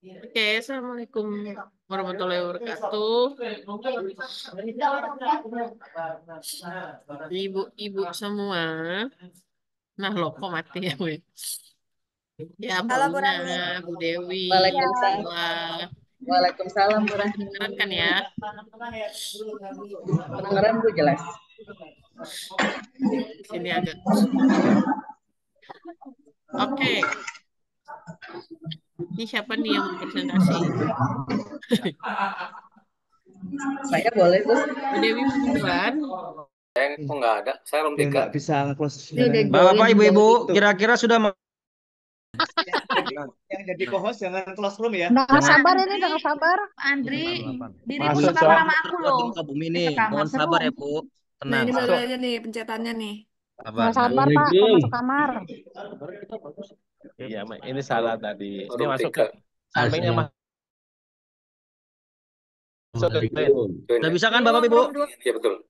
Oke, Assalamualaikum warahmatullahi wabarakatuh. Ibu-ibu semua. Nah, loh kok mati ya, Bu? Ya, Mbak Halo Bu Una, Rahmi. Bu Dewi, Ya. Waalaikumsalam. Wah, Waalaikumsalam, Bu masih Rahmi. kedengeran kan ya? Kedengeran, Bu, jelas. Sini agak. Oke, ini siapa nih yang mau presentasi? Saya boleh, Bu. Bu Dewi mau duluan? Saya kok nggak ada? Saya room Ya 3. nggak bisa nge-close. Bapak, Ibu-ibu, kira-kira sudah Yang jadi co-host jangan close room ya. Udah nggak Jangan. sabar ini, udah nggak sabar. Andri, dirimu Masuk, sama Cok. nama aku loh. Ke bumi nih. Ke kamar Mohon seru. sabar ya, Bu. Nah, Tenang. ini baru aja nih pencetannya nih. Sabar. Nggak sabar Pak, mau masuk kamar. Iya, ini salah tadi. Ini Room masuk ke 3. sampingnya masuk ke Udah bisa kan, Bapak, Ibu? Iya betul.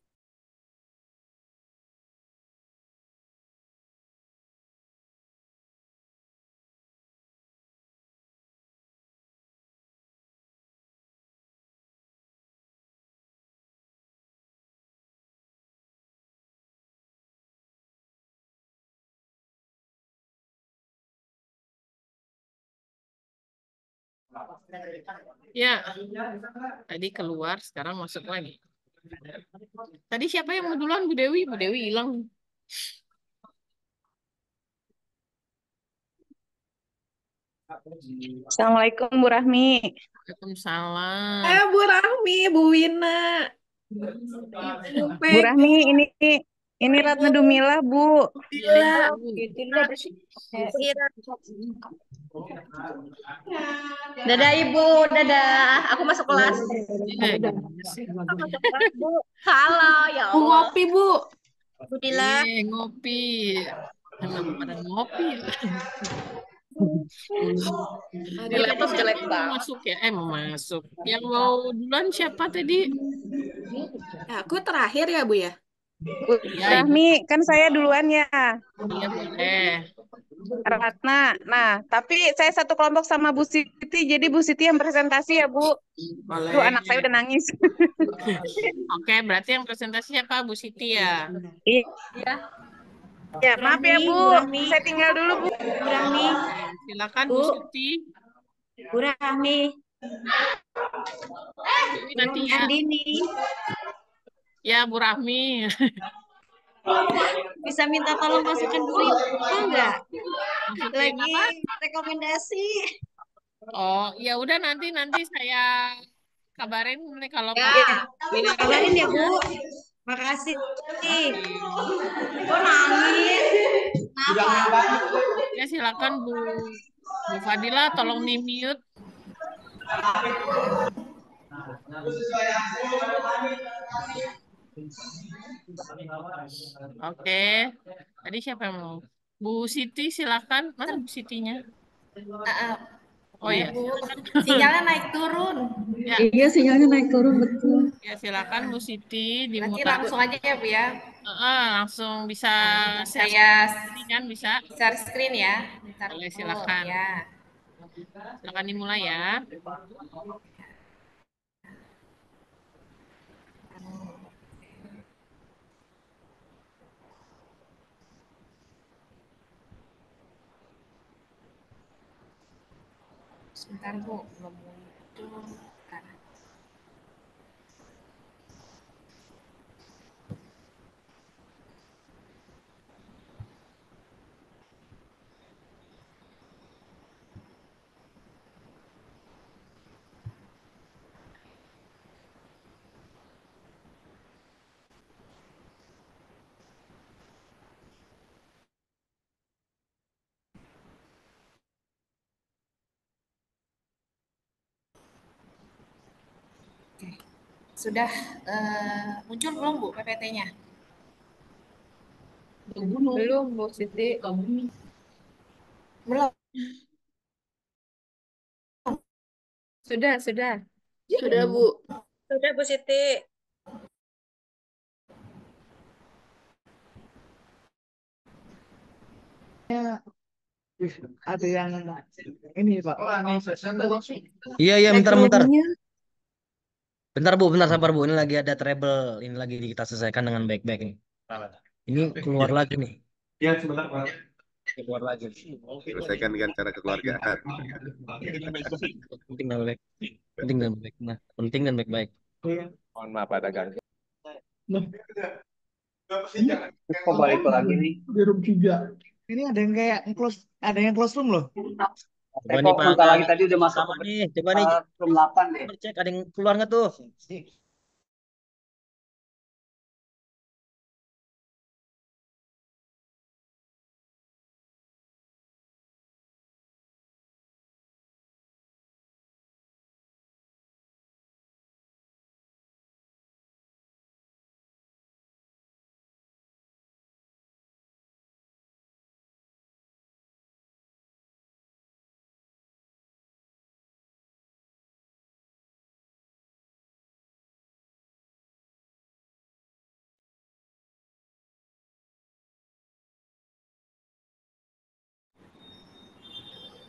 Ya, tadi keluar, sekarang masuk lagi. Tadi siapa yang mau duluan, Bu Dewi? Bu Dewi hilang. Assalamualaikum Bu Rahmi. Waalaikumsalam. Bu Rahmi, Bu Wina. Bu Rahmi, ini Ratna Dumila, Bu. Iya, Dadah Ibu, dadah. Aku masuk kelas. Bu. Halo, ya Allah. Bu ngopi, Bu. Bu Dila. Ngopi. Kenapa pada ngopi? Di laptop jelek banget. Masuk ya? Mau masuk. Yang mau duluan siapa tadi? Aku terakhir ya, Bu ya? Bu Rahmi, kan saya duluan ya. Iya, boleh. Ratna. Nah, tapi saya satu kelompok sama Bu Siti, jadi Bu Siti yang presentasi ya, Bu. Boleh. Tuh, anak saya udah nangis. Oke, berarti yang presentasi siapa? Bu Siti ya? Iya. Ya, maaf ya, Bu. Saya tinggal dulu, Bu. Bu Rahmi. Silakan, Bu Siti. Bu Rahmi. Nanti ya. Andini. Ya, Bu Rahmi. Bisa minta tolong masukin Bu Rita enggak? Masukin Lagi apa? rekomendasi. Oh, ya udah nanti saya kabarin nih kalau Ya, kabarin ya, Bu. Makasih. Kok nangis? Kenapa? Ya silakan Bu Fadila, tolong di-mute. Oke. Tadi siapa yang mau? Bu Siti silakan. Mana Bu Sitinya? Oh iya. Sinyalnya naik turun. Ya. Iya, sinyalnya naik turun, betul. Ya silakan Bu Siti Nanti langsung aja ya, Bu ya. langsung bisa Saya ini kan bisa. share screen ya. Bentar Boleh dulu, silakan. ya. Silakan dimulai ya. Sebentar, Bu. Belum muncul. Sudah muncul belum, Bu, PPT-nya? Belum, Bu Siti. Belum. Sudah. Sudah, Bu. Sudah, Bu Siti. Ada yang ini Pak. Iya, iya, bentar. Background-nya. Bentar Bu, bentar sabar Bu. Ini lagi ada trouble. Ini lagi kita selesaikan dengan baik-baik nih. Ini keluar lagi nih. Ya, sebentar, Pak. Keluar lagi. Selesaikan dengan cara kekeluargaan. Penting dan baik. Penting dan baik. Nah, penting dan baik-baik. Mohon maaf ada gangguan. Kok balik lagi nih? Di room 3. Ini ada yang kayak close room loh. Coba nih Pak. Bentar lagi tadi udah masuk Sama nih, coba nih. room 8 deh. Cek ada yang keluar nggak tuh?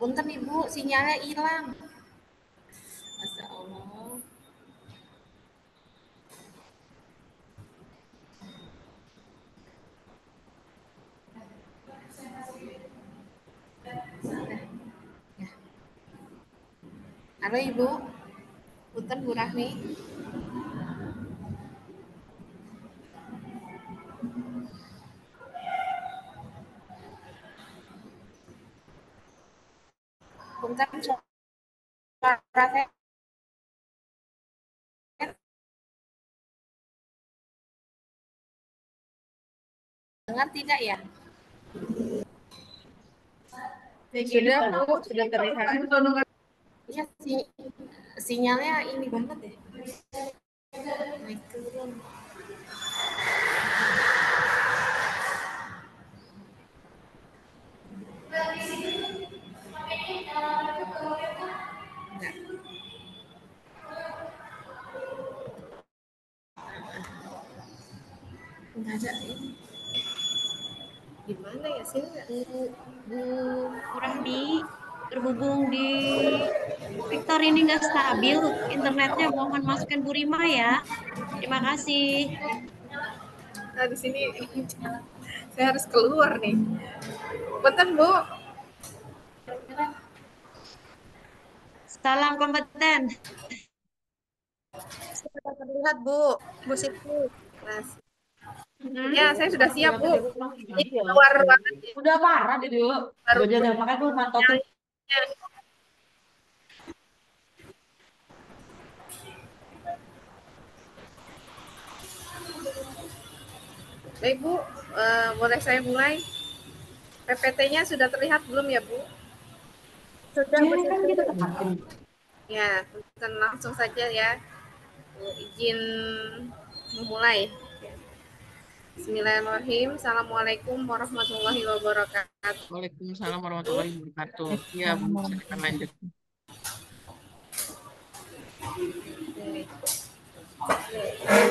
Punten Ibu, sinyalnya hilang. Masya Allah. Halo Ibu, punten Bu Rahmi. Punten suara saya dengar tidak ya? Sudah, Bu, sudah terlihat. Iya, sinyalnya ini banget ya. Naik turun. Enggak ada ini. Gimana ya sih? Bu Rahmi, terhubung di Victor ini nggak stabil internetnya, mohon masukin Bu Rima ya. Terima kasih. Nah, di sini saya harus keluar nih. Punten Bu. Salam kompeten. Sudah terlihat Bu Siti. Ya, saya sudah siap Bu. Ini keluar banget. Ya. Udah parah deh dulu. Baru Udah makanya gue mantau tuh. Baik Bu, boleh saya mulai? PPT-nya sudah terlihat belum ya Bu? Sudah kan gitu tepatin. Ya, punten langsung saja ya. Bu, izin memulai. Bismillahirrahmanirrahim. Assalamualaikum warahmatullahi wabarakatuh. Waalaikumsalam warahmatullahi wabarakatuh. Ya, Bu, silakan lanjut.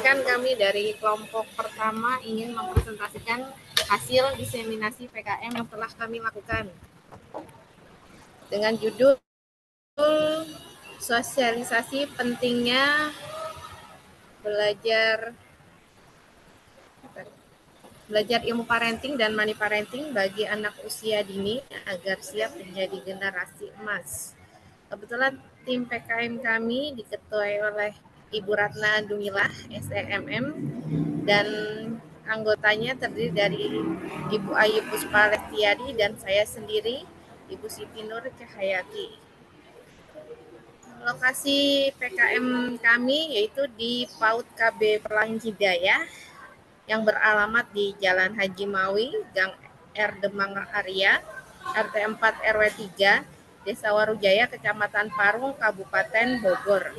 Kan kami dari kelompok pertama ingin mempresentasikan hasil diseminasi PKM yang telah kami lakukan dengan judul sosialisasi pentingnya belajar ilmu parenting dan money parenting bagi anak usia dini agar siap menjadi generasi emas. Kebetulan tim PKM kami diketuai oleh Ibu Ratna Dumilah, SEMM, dan anggotanya terdiri dari Ibu Ayu Puspa Lestiadi dan saya sendiri, Ibu Siti Nur Cahayati. Lokasi PKM kami yaitu di PAUD KB Pelangi Hidayah yang beralamat di Jalan Haji Mawi, Gang R Demang Arya, RT 4 RW 3, Desa Warujaya, Kecamatan Parung, Kabupaten Bogor.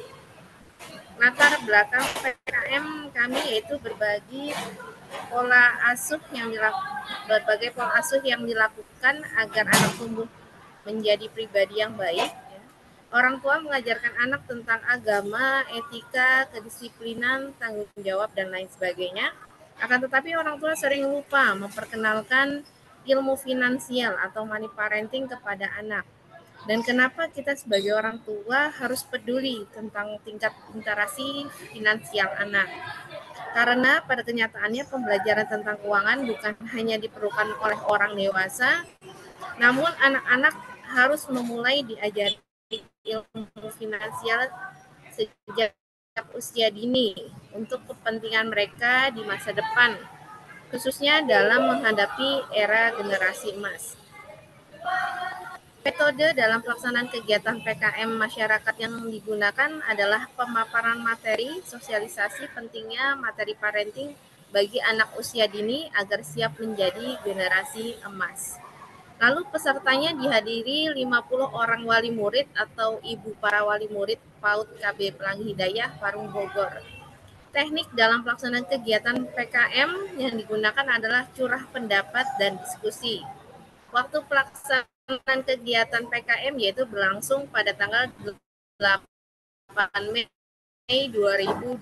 Latar belakang PKM kami yaitu berbagai pola asuh yang dilakukan agar anak tumbuh menjadi pribadi yang baik. Orang tua mengajarkan anak tentang agama, etika, kedisiplinan, tanggung jawab, dan lain sebagainya. Akan tetapi orang tua sering lupa memperkenalkan ilmu finansial atau money parenting kepada anak. Dan kenapa kita sebagai orang tua harus peduli tentang tingkat literasi finansial anak? Karena pada kenyataannya pembelajaran tentang keuangan bukan hanya diperlukan oleh orang dewasa, namun anak-anak harus memulai diajari ilmu finansial sejak usia dini untuk kepentingan mereka di masa depan, khususnya dalam menghadapi era generasi emas. Metode dalam pelaksanaan kegiatan PKM masyarakat yang digunakan adalah pemaparan materi, sosialisasi pentingnya materi parenting bagi anak usia dini agar siap menjadi generasi emas. Lalu pesertanya dihadiri 50 orang wali murid atau ibu para wali murid PAUD KB Pelangi Hidayah, Parung Bogor. Teknik dalam pelaksanaan kegiatan PKM yang digunakan adalah curah pendapat dan diskusi. Waktu pelaksanaan kegiatan PKM yaitu berlangsung pada tanggal 8 Mei 2024.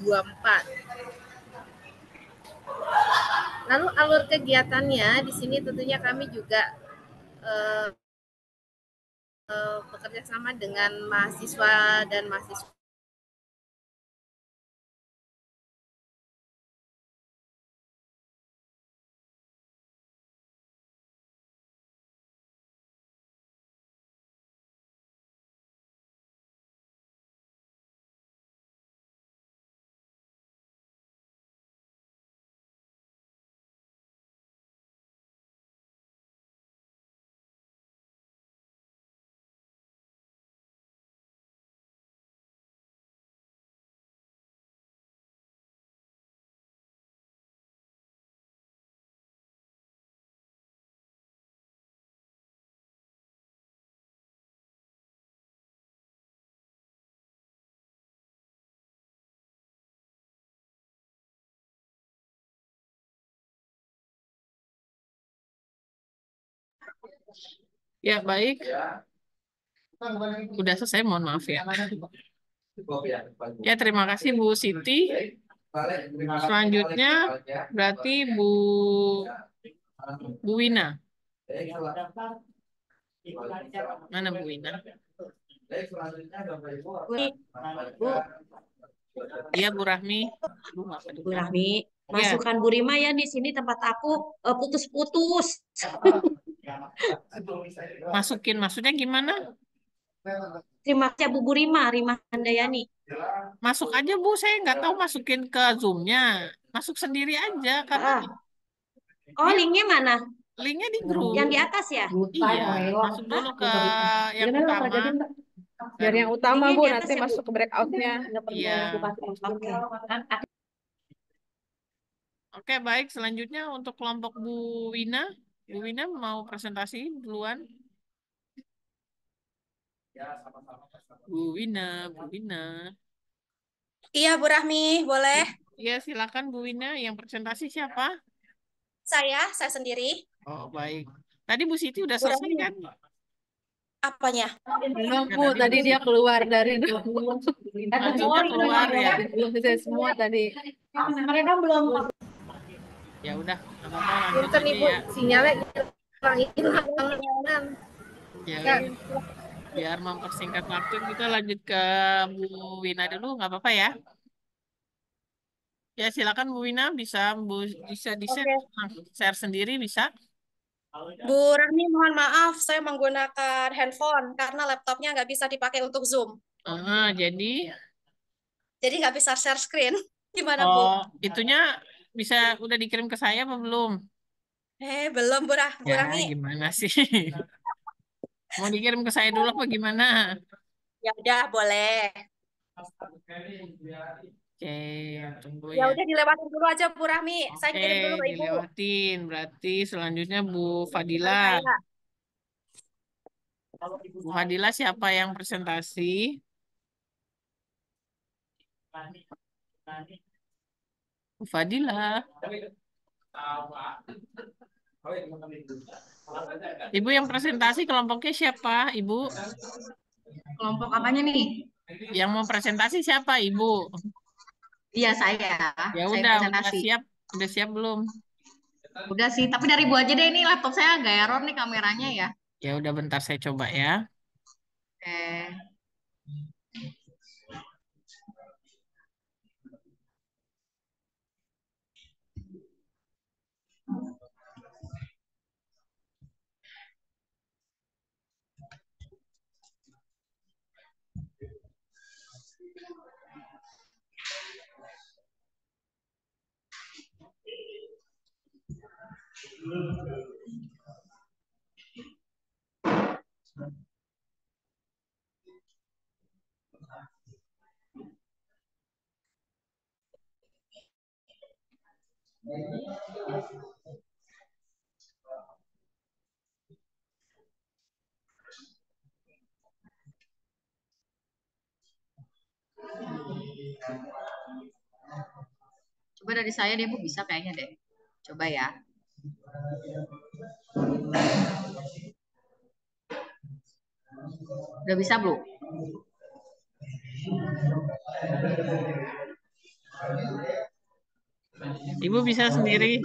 Lalu alur kegiatannya di sini tentunya kami juga bekerja sama dengan mahasiswa dan mahasiswa Ya, baik. Udah selesai, mohon maaf ya. Ya, terima kasih Bu Siti. Selanjutnya berarti Bu Wina. Mana Bu Wina? Bu, Iya, Bu Rahmi. Bu Rahmi, Ya. masukkan Bu Rima ya di sini tempat aku putus-putus. Masukin, maksudnya gimana? Terima kasih Bu Rima, Rima Handayani. Masuk aja Bu, saya nggak tahu masukin ke Zoom-nya. Masuk sendiri aja, karena Oh, linknya mana? linknya di grup. Yang di atas ya? Iya, masuk dulu ke yang utama. Biar yang utama Linknya Bu, di atas nanti ya, Bu? masuk ke breakout-nya. Iya. Oke. Oke, baik. Selanjutnya untuk kelompok Bu Wina. Bu Wina mau presentasi duluan. Bu Wina, Bu Wina. Iya, Bu Rahmi, boleh? Iya, silakan Bu Wina. Yang presentasi siapa? Saya sendiri. Oh, baik. Tadi Bu Siti udah Bu selesai Rahmi. kan? Apanya? Belum Bu, tadi dia keluar dari Maksudnya keluar ya. Belum selesai semua tadi. Mereka belum. Ya udah, nggak apa-apa, lanjut Pinter nih aja Bu, ya. sinyalnya hilang. Ya, biar mempersingkat waktu kita lanjut ke Bu Wina dulu, nggak apa-apa ya. Ya silakan Bu Wina, bisa di share sendiri bisa. Bu Rahmi, mohon maaf, saya menggunakan handphone karena laptopnya nggak bisa dipakai untuk Zoom. Jadi nggak bisa share screen. Gimana Bu? Itunya bisa udah dikirim ke saya apa belum? Belum Bu Ya, Rahmi. gimana sih? Mau dikirim ke saya dulu apa gimana? Ya udah, boleh. Oke, tunggu Ya ya. udah dilewatin dulu aja Bu Rahmi. Saya kirim dulu ke Ibu. Dilewatin. Berarti selanjutnya Bu Fadila. Bu Fadila siapa yang presentasi? Bu Fadila. Ibu yang presentasi kelompoknya siapa, Ibu? Kelompok apanya nih? Yang mau presentasi siapa, Ibu? Iya, saya. Ya Saya udah presentasi. siap. Udah siap belum? Udah sih, tapi dari Bu aja deh, ini laptop saya agak error nih kameranya ya. Ya udah bentar saya coba ya. Oke. Coba dari saya deh Bu, bisa kayaknya deh. Coba ya. Udah bisa Bu? Ibu bisa sendiri.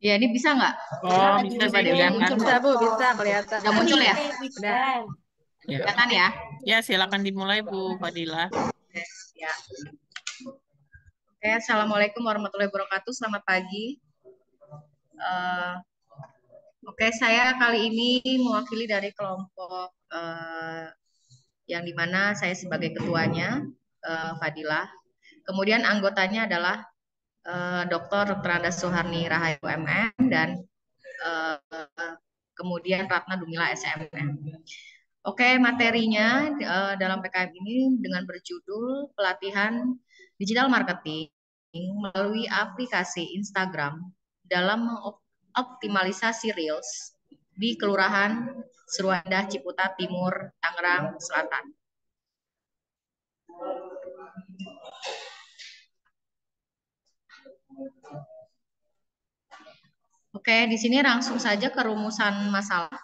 Ya, ini bisa nggak? Oh, bisa Coba saya deh, udah kelihatan. muncul Bisa Bu, bisa kelihatan. Udah muncul ya? Udah. Ya. Kelihatan ya? Ya, silakan dimulai Bu Fadila. Ya. Oke, Assalamualaikum warahmatullahi wabarakatuh. Selamat pagi. Oke, saya kali ini mewakili dari kelompok yang dimana saya sebagai ketuanya, Fadilah. Kemudian anggotanya adalah Dr. Anda Suharni Rahayu MM dan kemudian Ratna Dumila SMM. Oke, materinya dalam PKM ini dengan berjudul pelatihan digital marketing melalui aplikasi Instagram dalam mengoptimalisasi Reels di Kelurahan Seruandah, Ciputat Timur, Tangerang Selatan. Oke, di sini langsung saja ke rumusan masalah.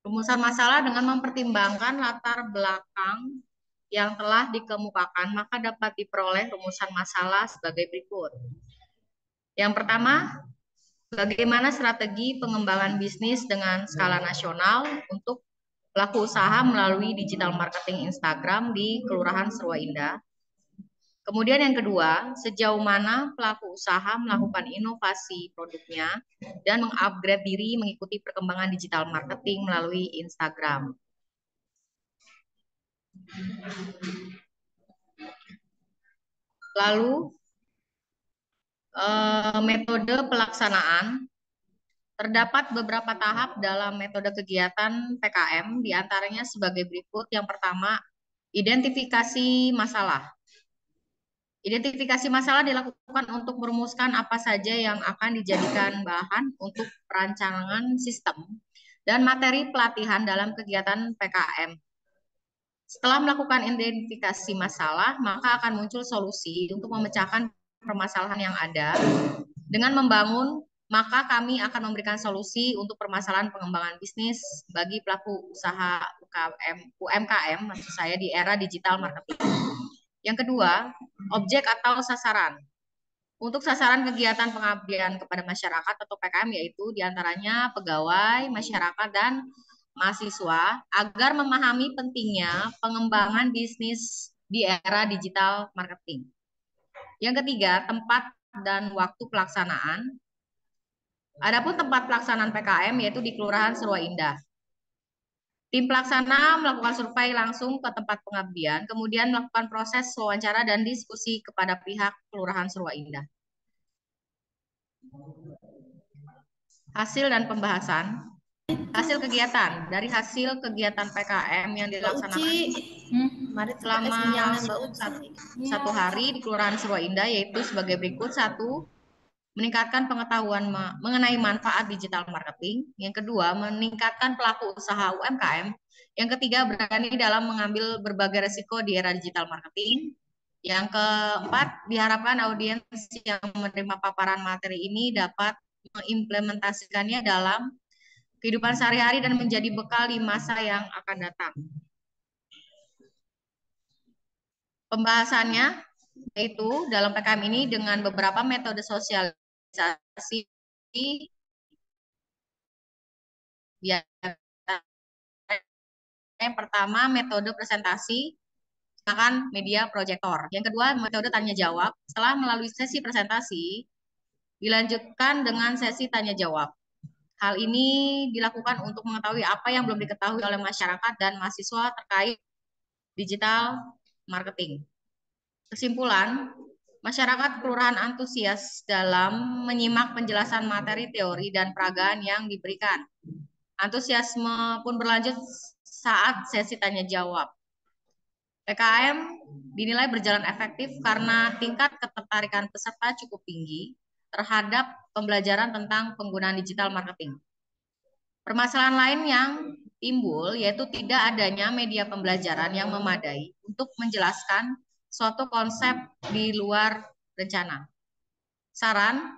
Rumusan masalah dengan mempertimbangkan latar belakang yang telah dikemukakan, maka dapat diperoleh rumusan masalah sebagai berikut. Yang pertama, bagaimana strategi pengembangan bisnis dengan skala nasional untuk pelaku usaha melalui digital marketing Instagram di Kelurahan Serua Indah. Kemudian yang kedua, sejauh mana pelaku usaha melakukan inovasi produknya dan mengupgrade diri mengikuti perkembangan digital marketing melalui Instagram. Lalu, metode pelaksanaan. Terdapat beberapa tahap dalam metode kegiatan PKM, diantaranya sebagai berikut. Yang pertama, identifikasi masalah. Identifikasi masalah dilakukan untuk merumuskan apa saja yang akan dijadikan bahan untuk perancangan sistem dan materi pelatihan dalam kegiatan PKM. Setelah melakukan identifikasi masalah, maka akan muncul solusi untuk memecahkan permasalahan yang ada. Dengan membangun, maka kami akan memberikan solusi untuk permasalahan pengembangan bisnis bagi pelaku usaha UMKM, maksud saya di era digital marketing. Yang kedua, objek atau sasaran. Untuk sasaran kegiatan pengabdian kepada masyarakat atau PKM yaitu diantaranya pegawai, masyarakat, dan mahasiswa agar memahami pentingnya pengembangan bisnis di era digital marketing. Yang ketiga, tempat dan waktu pelaksanaan. Adapun tempat pelaksanaan PKM yaitu di Kelurahan Serua Indah. Tim pelaksana melakukan survei langsung ke tempat pengabdian, kemudian melakukan proses wawancara dan diskusi kepada pihak Kelurahan Serua Indah. Hasil dan pembahasan. Hasil kegiatan. Dari hasil kegiatan PKM yang dilaksanakan selama satu hari di Kelurahan Serua Indah yaitu sebagai berikut. 1. Meningkatkan pengetahuan mengenai manfaat digital marketing. Yang kedua, meningkatkan pelaku usaha UMKM. Yang ketiga, berani dalam mengambil berbagai resiko di era digital marketing. Yang keempat, diharapkan audiens yang menerima paparan materi ini dapat mengimplementasikannya dalam kehidupan sehari-hari dan menjadi bekal di masa yang akan datang. Pembahasannya yaitu dalam PKM ini dengan beberapa metode sosialisasi visualisasi biar yang pertama metode presentasi menggunakan media proyektor. Yang kedua metode tanya jawab. Setelah melalui sesi presentasi dilanjutkan dengan sesi tanya jawab. Hal ini dilakukan untuk mengetahui apa yang belum diketahui oleh masyarakat dan mahasiswa terkait digital marketing. Kesimpulan, masyarakat kelurahan antusias dalam menyimak penjelasan materi teori dan peragaan yang diberikan. Antusiasme pun berlanjut saat sesi tanya jawab. PKM dinilai berjalan efektif karena tingkat ketertarikan peserta cukup tinggi terhadap pembelajaran tentang penggunaan digital marketing. Permasalahan lain yang timbul yaitu tidak adanya media pembelajaran yang memadai untuk menjelaskan suatu konsep di luar rencana. Saran,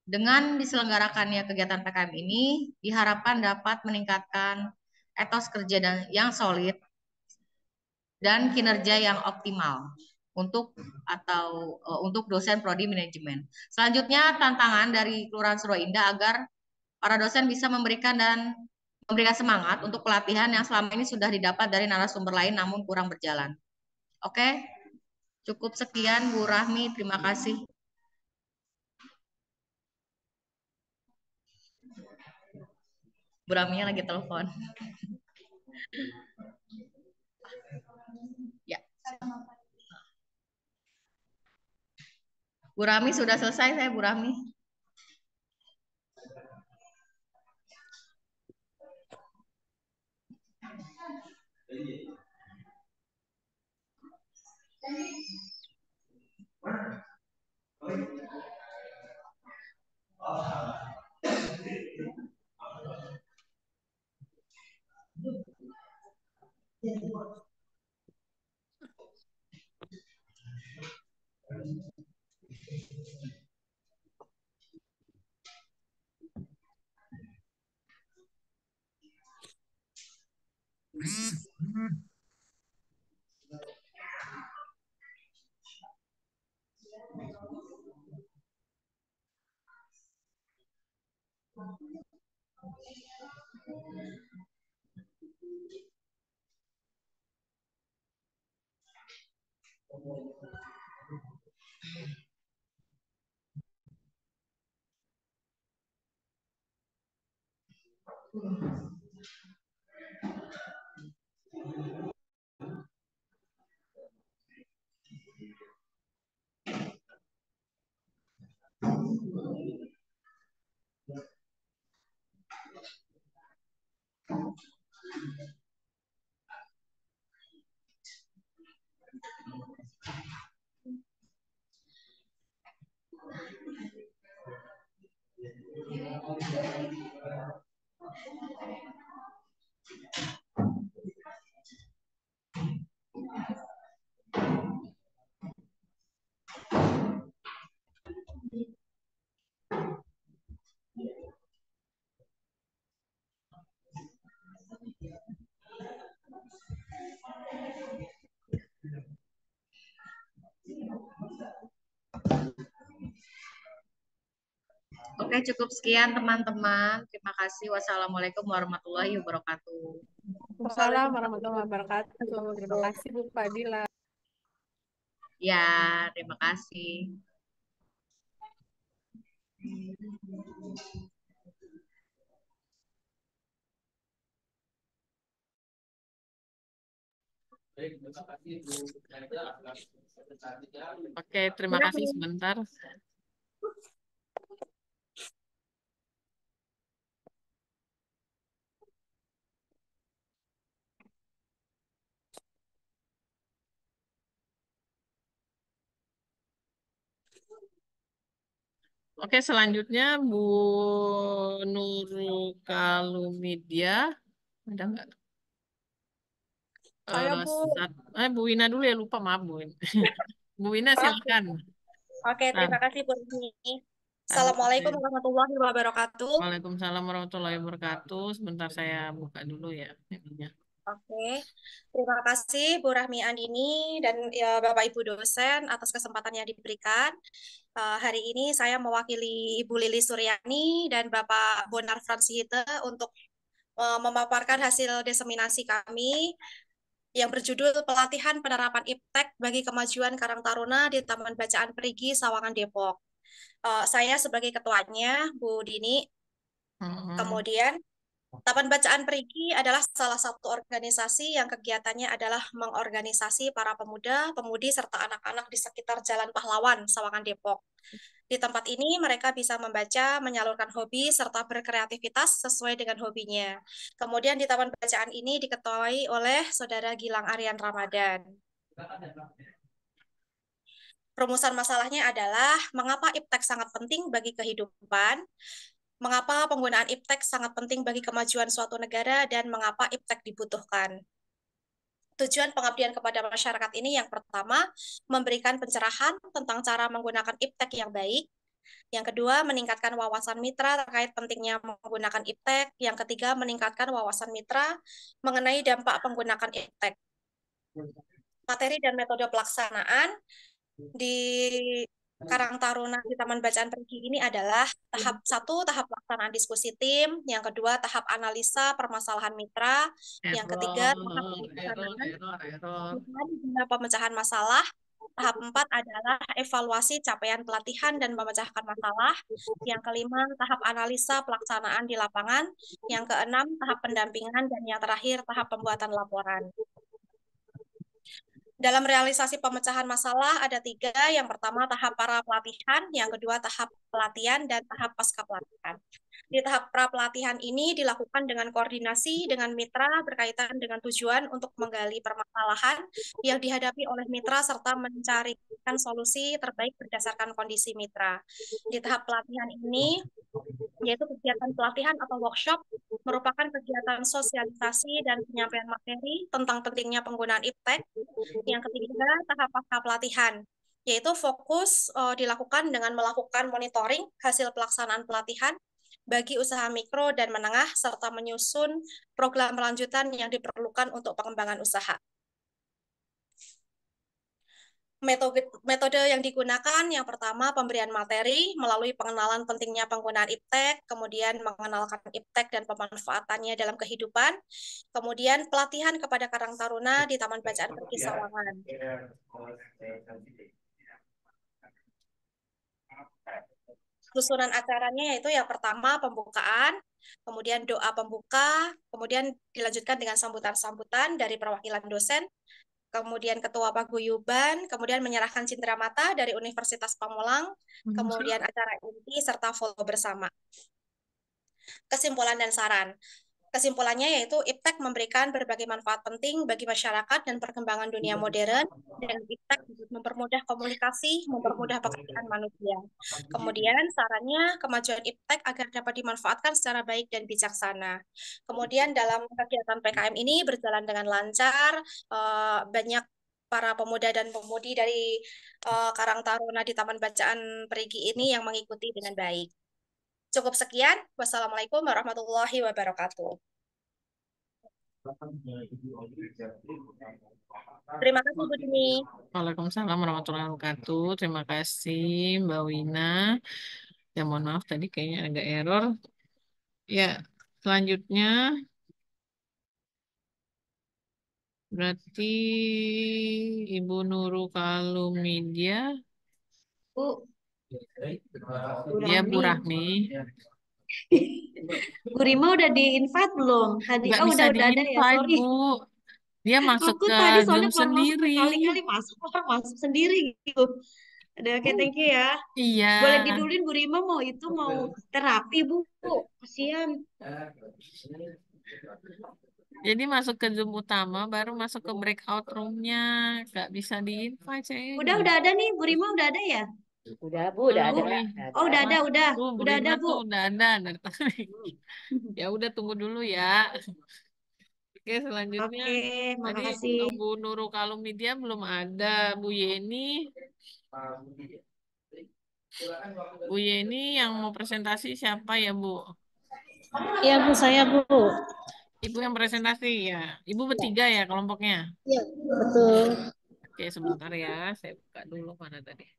dengan diselenggarakannya kegiatan PKM ini diharapkan dapat meningkatkan etos kerja yang solid dan kinerja yang optimal untuk dosen prodi manajemen. Selanjutnya tantangan dari Kelurahan Surau-Indah agar para dosen bisa memberikan semangat untuk pelatihan yang selama ini sudah didapat dari narasumber lain namun kurang berjalan. Oke, cukup sekian Bu Rahmi, terima kasih. Bu Rahminya lagi telepon. Ya. Bu Rahmi sudah selesai saya Bu Rahmi. Oke, cukup sekian teman-teman. Terima kasih. Wassalamualaikum warahmatullahi wabarakatuh. Waalaikumsalam warahmatullahi wabarakatuh. Terima kasih Bu Fadila. Ya, terima kasih. Oke, terima kasih sebentar. Oke, selanjutnya Bu Nurul Kalumidia. Ada nggak? Saya Bu. Bu Wina dulu ya, lupa maaf Bu. Bu Wina silakan. Oke, terima kasih Bu Rini. Assalamualaikum warahmatullahi wabarakatuh. Waalaikumsalam warahmatullahi wabarakatuh. Sebentar saya buka dulu ya ininya. Oke, terima kasih Bu Rahmi Andini dan ya, Bapak Ibu dosen atas kesempatan yang diberikan. Hari ini saya mewakili Ibu Lili Suryani dan Bapak Bonar Fransihite untuk memaparkan hasil diseminasi kami yang berjudul Pelatihan Penerapan IPTEK bagi Kemajuan Karang Taruna di Taman Bacaan Perigi, Sawangan, Depok. Saya sebagai ketuanya, Bu Dini. Kemudian, Taman Bacaan Perigi adalah salah satu organisasi yang kegiatannya adalah mengorganisasi para pemuda, pemudi, serta anak-anak di sekitar Jalan Pahlawan, Sawangan, Depok. Di tempat ini mereka bisa membaca, menyalurkan hobi, serta berkreativitas sesuai dengan hobinya. Kemudian di Taman Bacaan ini diketuai oleh Saudara Gilang Aryan Ramadan. Rumusan masalahnya adalah mengapa IPTEK sangat penting bagi kehidupan, mengapa penggunaan IPTEK sangat penting bagi kemajuan suatu negara, dan mengapa IPTEK dibutuhkan. Tujuan pengabdian kepada masyarakat ini yang pertama, memberikan pencerahan tentang cara menggunakan IPTEK yang baik. Yang kedua, meningkatkan wawasan mitra terkait pentingnya menggunakan IPTEK. Yang ketiga, meningkatkan wawasan mitra mengenai dampak penggunaan IPTEK. Materi dan metode pelaksanaan di Karang Taruna di Taman Bacaan Perigi ini adalah tahap 1, tahap pelaksanaan diskusi tim, yang kedua, tahap analisa permasalahan mitra, yang ketiga, tahap pemecahan masalah, tahap 4 adalah evaluasi capaian pelatihan dan memecahkan masalah, yang kelima, tahap analisa pelaksanaan di lapangan, yang keenam, tahap pendampingan, dan yang terakhir, tahap pembuatan laporan. Dalam realisasi pemecahan masalah ada 3, yang pertama tahap para pelatihan, yang kedua tahap pelatihan, dan tahap pasca pelatihan. Di tahap pra pelatihan ini dilakukan dengan koordinasi dengan mitra berkaitan dengan tujuan untuk menggali permasalahan yang dihadapi oleh mitra serta mencarikan solusi terbaik berdasarkan kondisi mitra. Di tahap pelatihan ini, yaitu kegiatan pelatihan atau workshop, merupakan kegiatan sosialisasi dan penyampaian materi tentang pentingnya penggunaan IPTEK. Yang ketiga, tahap pasca pelatihan, yaitu fokus dilakukan dengan melakukan monitoring hasil pelaksanaan pelatihan bagi usaha mikro dan menengah, serta menyusun program lanjutan yang diperlukan untuk pengembangan usaha. Metode yang digunakan yang pertama pemberian materi melalui pengenalan pentingnya penggunaan IPTEK, kemudian mengenalkan IPTEK dan pemanfaatannya dalam kehidupan, kemudian pelatihan kepada Karang Taruna di Taman Bacaan Perigi Sawangan. Susunan acaranya yaitu yang pertama pembukaan, kemudian doa pembuka, kemudian dilanjutkan dengan sambutan-sambutan dari perwakilan dosen, kemudian ketua paguyuban, kemudian menyerahkan cindera mata dari Universitas Pamulang, kemudian acara inti, serta foto bersama. Kesimpulan dan saran. Kesimpulannya yaitu IPTEK memberikan berbagai manfaat penting bagi masyarakat dan perkembangan dunia modern, dan IPTEK mempermudah komunikasi, mempermudah pekerjaan manusia. Kemudian sarannya kemajuan IPTEK agar dapat dimanfaatkan secara baik dan bijaksana. Kemudian dalam kegiatan PKM ini berjalan dengan lancar, banyak para pemuda dan pemudi dari Karang Taruna di Taman Bacaan Perigi ini yang mengikuti dengan baik. Cukup sekian. Wassalamualaikum warahmatullahi wabarakatuh. Terima kasih Bu Dini. Waalaikumsalam warahmatullahi wabarakatuh. Terima kasih Mbak Wina. Ya mohon maaf tadi kayaknya agak error. Ya, selanjutnya berarti Ibu Nurul Kalumidia. Bu. Ya Bu Rahmi. Bu Rima udah di-invite belum? Tadi Nggak oh bisa udah ada ya, di-invite, sorry. Bu. Dia masuk Aku ke tadi Zoom soalnya mau masuk sendiri. berkali-kali masuk sendiri gitu. Ada oke, thank you ya. Iya. Boleh didulin Bu Rima mau terapi Bu. Kasihan. Jadi masuk ke Zoom utama, baru masuk ke breakout room-nya. Nggak bisa di-invite, saya. Udah ada nih, Bu Rima udah ada ya? Udah Bu, udah ada. Oh udah ada, udah ada Bu. Udah ada dari tadi. Ya udah tunggu dulu ya. Oke, selanjutnya. Oke, Tadi makasih. untuk Bu Nurul Kalumidia belum ada. Bu Yeni. Bu Yeni yang mau presentasi siapa ya, Bu? Iya Bu, saya Bu. Ibu yang presentasi ya. Ibu bertiga ya kelompoknya. Iya, betul. Oke, sebentar ya. Saya buka dulu mana tadi.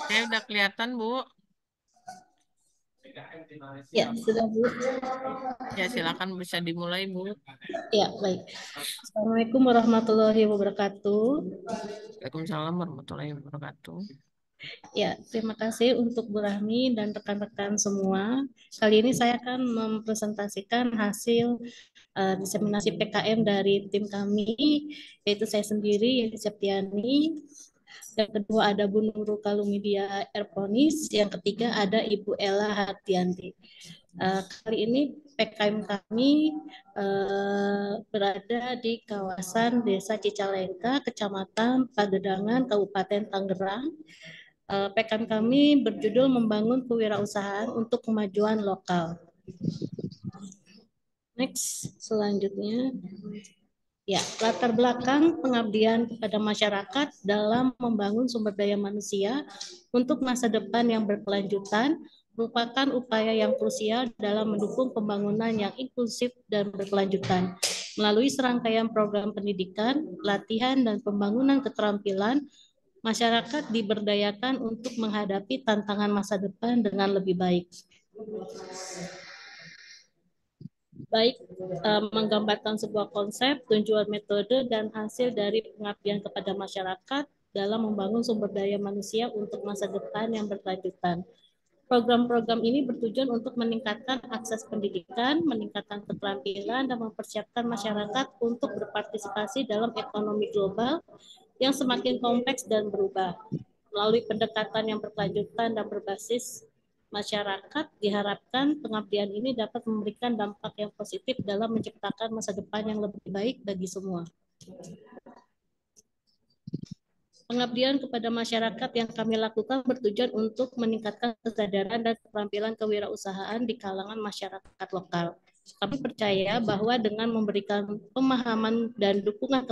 Saya udah kelihatan, Bu. Ya, sudah Bu. Ya, silakan bisa dimulai, Bu. Ya, baik. Assalamualaikum warahmatullahi wabarakatuh. Waalaikumsalam warahmatullahi wabarakatuh. Ya, terima kasih untuk Bu Rahmi dan rekan-rekan semua. Kali ini saya akan mempresentasikan hasil diseminasi PKM dari tim kami, yaitu saya sendiri, Yenti Septiani. Yang kedua ada Bu Nurul Kalumidia Erponis. Yang ketiga ada Ibu Ella Hartianti. Kali ini PKM kami berada di kawasan Desa Cicalengka, Kecamatan Pagedangan, Kabupaten Tangerang. PKM kami berjudul Membangun Kewirausahaan untuk Kemajuan Lokal. Next, selanjutnya. Ya, latar belakang pengabdian kepada masyarakat dalam membangun sumber daya manusia untuk masa depan yang berkelanjutan merupakan upaya yang krusial dalam mendukung pembangunan yang inklusif dan berkelanjutan. Melalui serangkaian program pendidikan, pelatihan, dan pembangunan keterampilan, masyarakat diberdayakan untuk menghadapi tantangan masa depan dengan lebih baik. Baik, menggambarkan sebuah konsep, tujuan, metode, dan hasil dari pengabdian kepada masyarakat dalam membangun sumber daya manusia untuk masa depan yang berkelanjutan. Program-program ini bertujuan untuk meningkatkan akses pendidikan, meningkatkan keterampilan, dan mempersiapkan masyarakat untuk berpartisipasi dalam ekonomi global yang semakin kompleks dan berubah. Melalui pendekatan yang berkelanjutan dan berbasis masyarakat, diharapkan pengabdian ini dapat memberikan dampak yang positif dalam menciptakan masa depan yang lebih baik bagi semua. Pengabdian kepada masyarakat yang kami lakukan bertujuan untuk meningkatkan kesadaran dan keterampilan kewirausahaan di kalangan masyarakat lokal. Kami percaya bahwa dengan memberikan pemahaman dan dukungan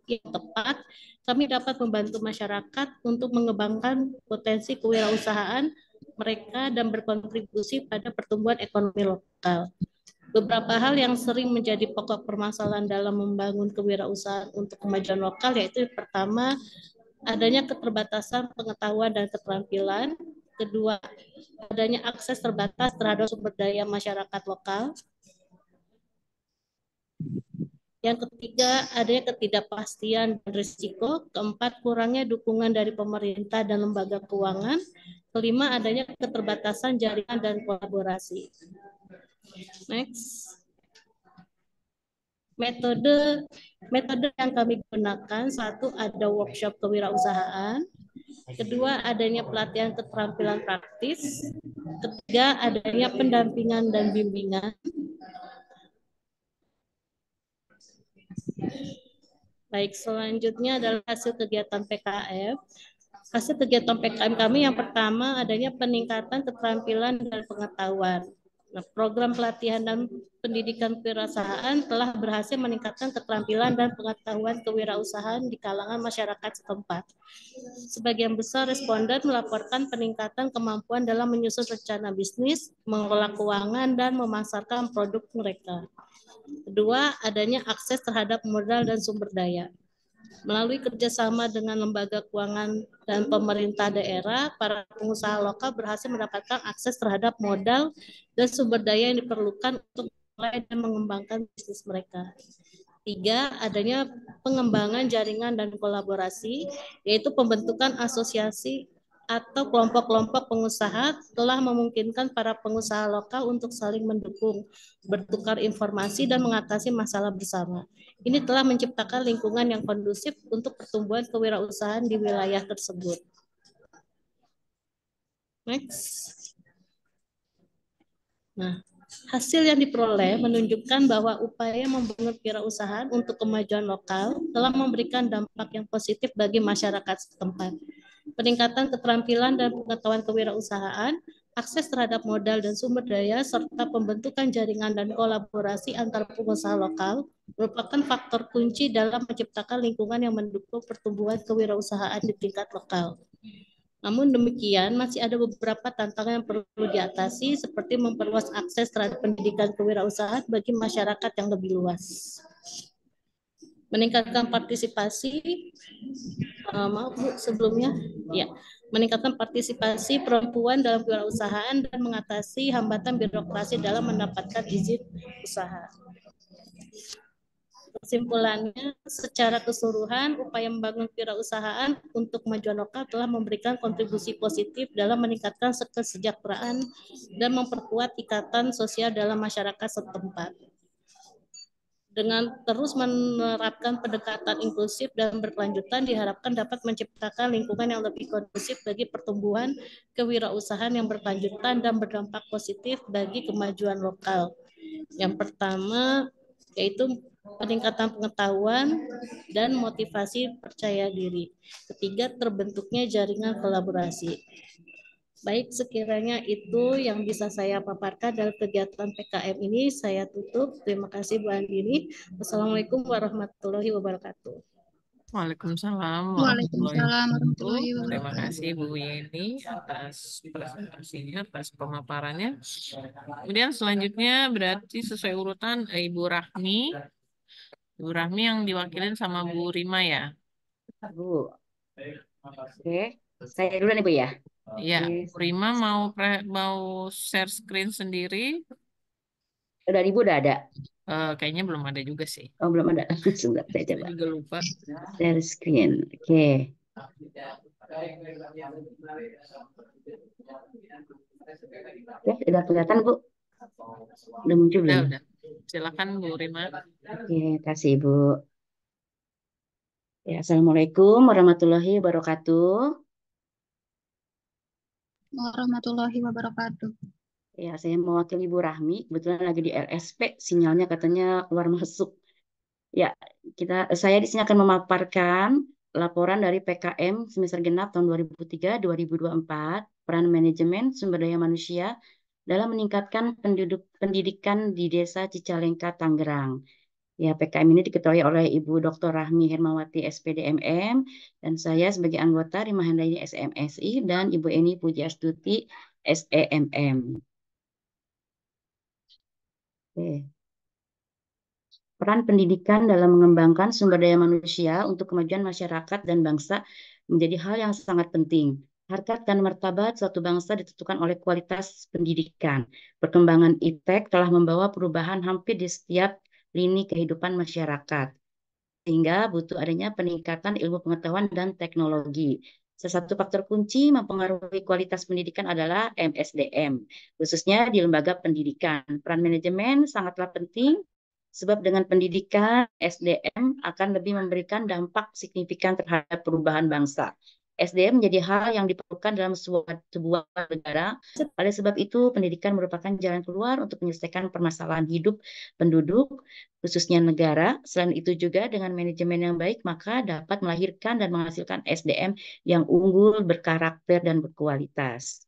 yang tepat, kami dapat membantu masyarakat untuk mengembangkan potensi kewirausahaan mereka dan berkontribusi pada pertumbuhan ekonomi lokal. Beberapa hal yang sering menjadi pokok permasalahan dalam membangun kewirausahaan untuk kemajuan lokal yaitu pertama, adanya keterbatasan pengetahuan dan keterampilan. Kedua, adanya akses terbatas terhadap sumber daya masyarakat lokal. Yang ketiga, adanya ketidakpastian dan risiko. Keempat, kurangnya dukungan dari pemerintah dan lembaga keuangan. Kelima, adanya keterbatasan jaringan dan kolaborasi. Next. Metode yang kami gunakan, satu, ada workshop kewirausahaan. Kedua, adanya pelatihan keterampilan praktis. Ketiga, adanya pendampingan dan bimbingan. Baik, selanjutnya adalah hasil kegiatan PKM. Hasil kegiatan PKM kami yang pertama adanya peningkatan keterampilan dan pengetahuan. Nah, program pelatihan dan pendidikan kewirausahaan telah berhasil meningkatkan keterampilan dan pengetahuan kewirausahaan di kalangan masyarakat setempat. Sebagian besar responden melaporkan peningkatan kemampuan dalam menyusun rencana bisnis, mengelola keuangan, dan memasarkan produk mereka. Kedua, adanya akses terhadap modal dan sumber daya. Melalui kerjasama dengan lembaga keuangan dan pemerintah daerah, para pengusaha lokal berhasil mendapatkan akses terhadap modal dan sumber daya yang diperlukan untuk mulai dan mengembangkan bisnis mereka. Tiga, adanya pengembangan jaringan dan kolaborasi, yaitu pembentukan asosiasi atau kelompok-kelompok pengusaha telah memungkinkan para pengusaha lokal untuk saling mendukung, bertukar informasi, dan mengatasi masalah bersama. Ini telah menciptakan lingkungan yang kondusif untuk pertumbuhan kewirausahaan di wilayah tersebut. Next. Nah, Hasil yang diperoleh menunjukkan bahwa upaya membangun kewirausahaan untuk kemajuan lokal telah memberikan dampak yang positif bagi masyarakat setempat. Peningkatan keterampilan dan pengetahuan kewirausahaan, akses terhadap modal dan sumber daya, serta pembentukan jaringan dan kolaborasi antar pengusaha lokal merupakan faktor kunci dalam menciptakan lingkungan yang mendukung pertumbuhan kewirausahaan di tingkat lokal. Namun demikian, masih ada beberapa tantangan yang perlu diatasi, seperti memperluas akses terhadap pendidikan kewirausahaan bagi masyarakat yang lebih luas. Meningkatkan partisipasi, maaf Bu, sebelumnya, ya, meningkatkan partisipasi perempuan dalam kewirausahaan dan mengatasi hambatan birokrasi dalam mendapatkan izin usaha. Kesimpulannya, secara keseluruhan, upaya membangun kewirausahaan untuk kemajuan lokal telah memberikan kontribusi positif dalam meningkatkan kesejahteraan dan memperkuat ikatan sosial dalam masyarakat setempat. Dengan terus menerapkan pendekatan inklusif dan berkelanjutan, diharapkan dapat menciptakan lingkungan yang lebih kondusif bagi pertumbuhan kewirausahaan yang berkelanjutan dan berdampak positif bagi kemajuan lokal. Yang pertama, yaitu peningkatan pengetahuan dan motivasi percaya diri. Ketiga, terbentuknya jaringan kolaborasi. Baik, sekiranya itu yang bisa saya paparkan dalam kegiatan PKM ini, saya tutup. Terima kasih Bu Andini. Wassalamualaikum warahmatullahi wabarakatuh. Waalaikumsalam Waalaikumsalam warahmatullahi warahmatullahi wabarakatuh. Terima wabarakatuh. kasih Bu Yeni atas presentasinya, atas pemaparannya. Kemudian selanjutnya berarti sesuai urutan Ibu Rahmi. Ibu Rahmi yang diwakilin sama Bu Rima ya? Bu. Oke, saya dulu nih Bu ya. Iya, Oke. Bu Rima mau share screen sendiri? Udah Ibu udah ada? Kayaknya belum ada juga sih. Oh, belum ada. Sebentar, saya Saya coba. juga lupa. Share screen. Oke. Oke, udah kelihatan Bu? Udah muncul belum? Udah. Silakan Bu Rima. Oke, kasih Bu. Ya, Assalamualaikum warahmatullahi wabarakatuh. Warahmatullahi wabarakatuh. Ya, saya mewakili Ibu Rahmi. Kebetulan lagi di RSP, sinyalnya katanya keluar masuk. Ya, saya di sini akan memaparkan laporan dari PKM semester genap tahun 2003-2024, peran manajemen sumber daya manusia dalam meningkatkan pendidikan di Desa Cicalengka, Tangerang. Ya, PKM ini diketuai oleh Ibu Dr. Rahmi Hermawati SPD MM dan saya sebagai anggota Rima Handayani SMSI dan Ibu Eni Pujiastuti SEMM. Oke. Peran pendidikan dalam mengembangkan sumber daya manusia untuk kemajuan masyarakat dan bangsa menjadi hal yang sangat penting. Harkat dan martabat suatu bangsa ditentukan oleh kualitas pendidikan. Perkembangan iptek telah membawa perubahan hampir di setiap lini kehidupan masyarakat. Sehingga butuh adanya peningkatan ilmu pengetahuan dan teknologi. Salah satu faktor kunci mempengaruhi kualitas pendidikan adalah MSDM, khususnya di lembaga pendidikan. Peran manajemen sangatlah penting, sebab dengan pendidikan, SDM akan lebih memberikan dampak signifikan terhadap perubahan bangsa. SDM menjadi hal yang diperlukan dalam sebuah negara. Oleh sebab itu, pendidikan merupakan jalan keluar untuk menyelesaikan permasalahan hidup penduduk, khususnya negara. Selain itu juga dengan manajemen yang baik, maka dapat melahirkan dan menghasilkan SDM yang unggul, berkarakter, dan berkualitas.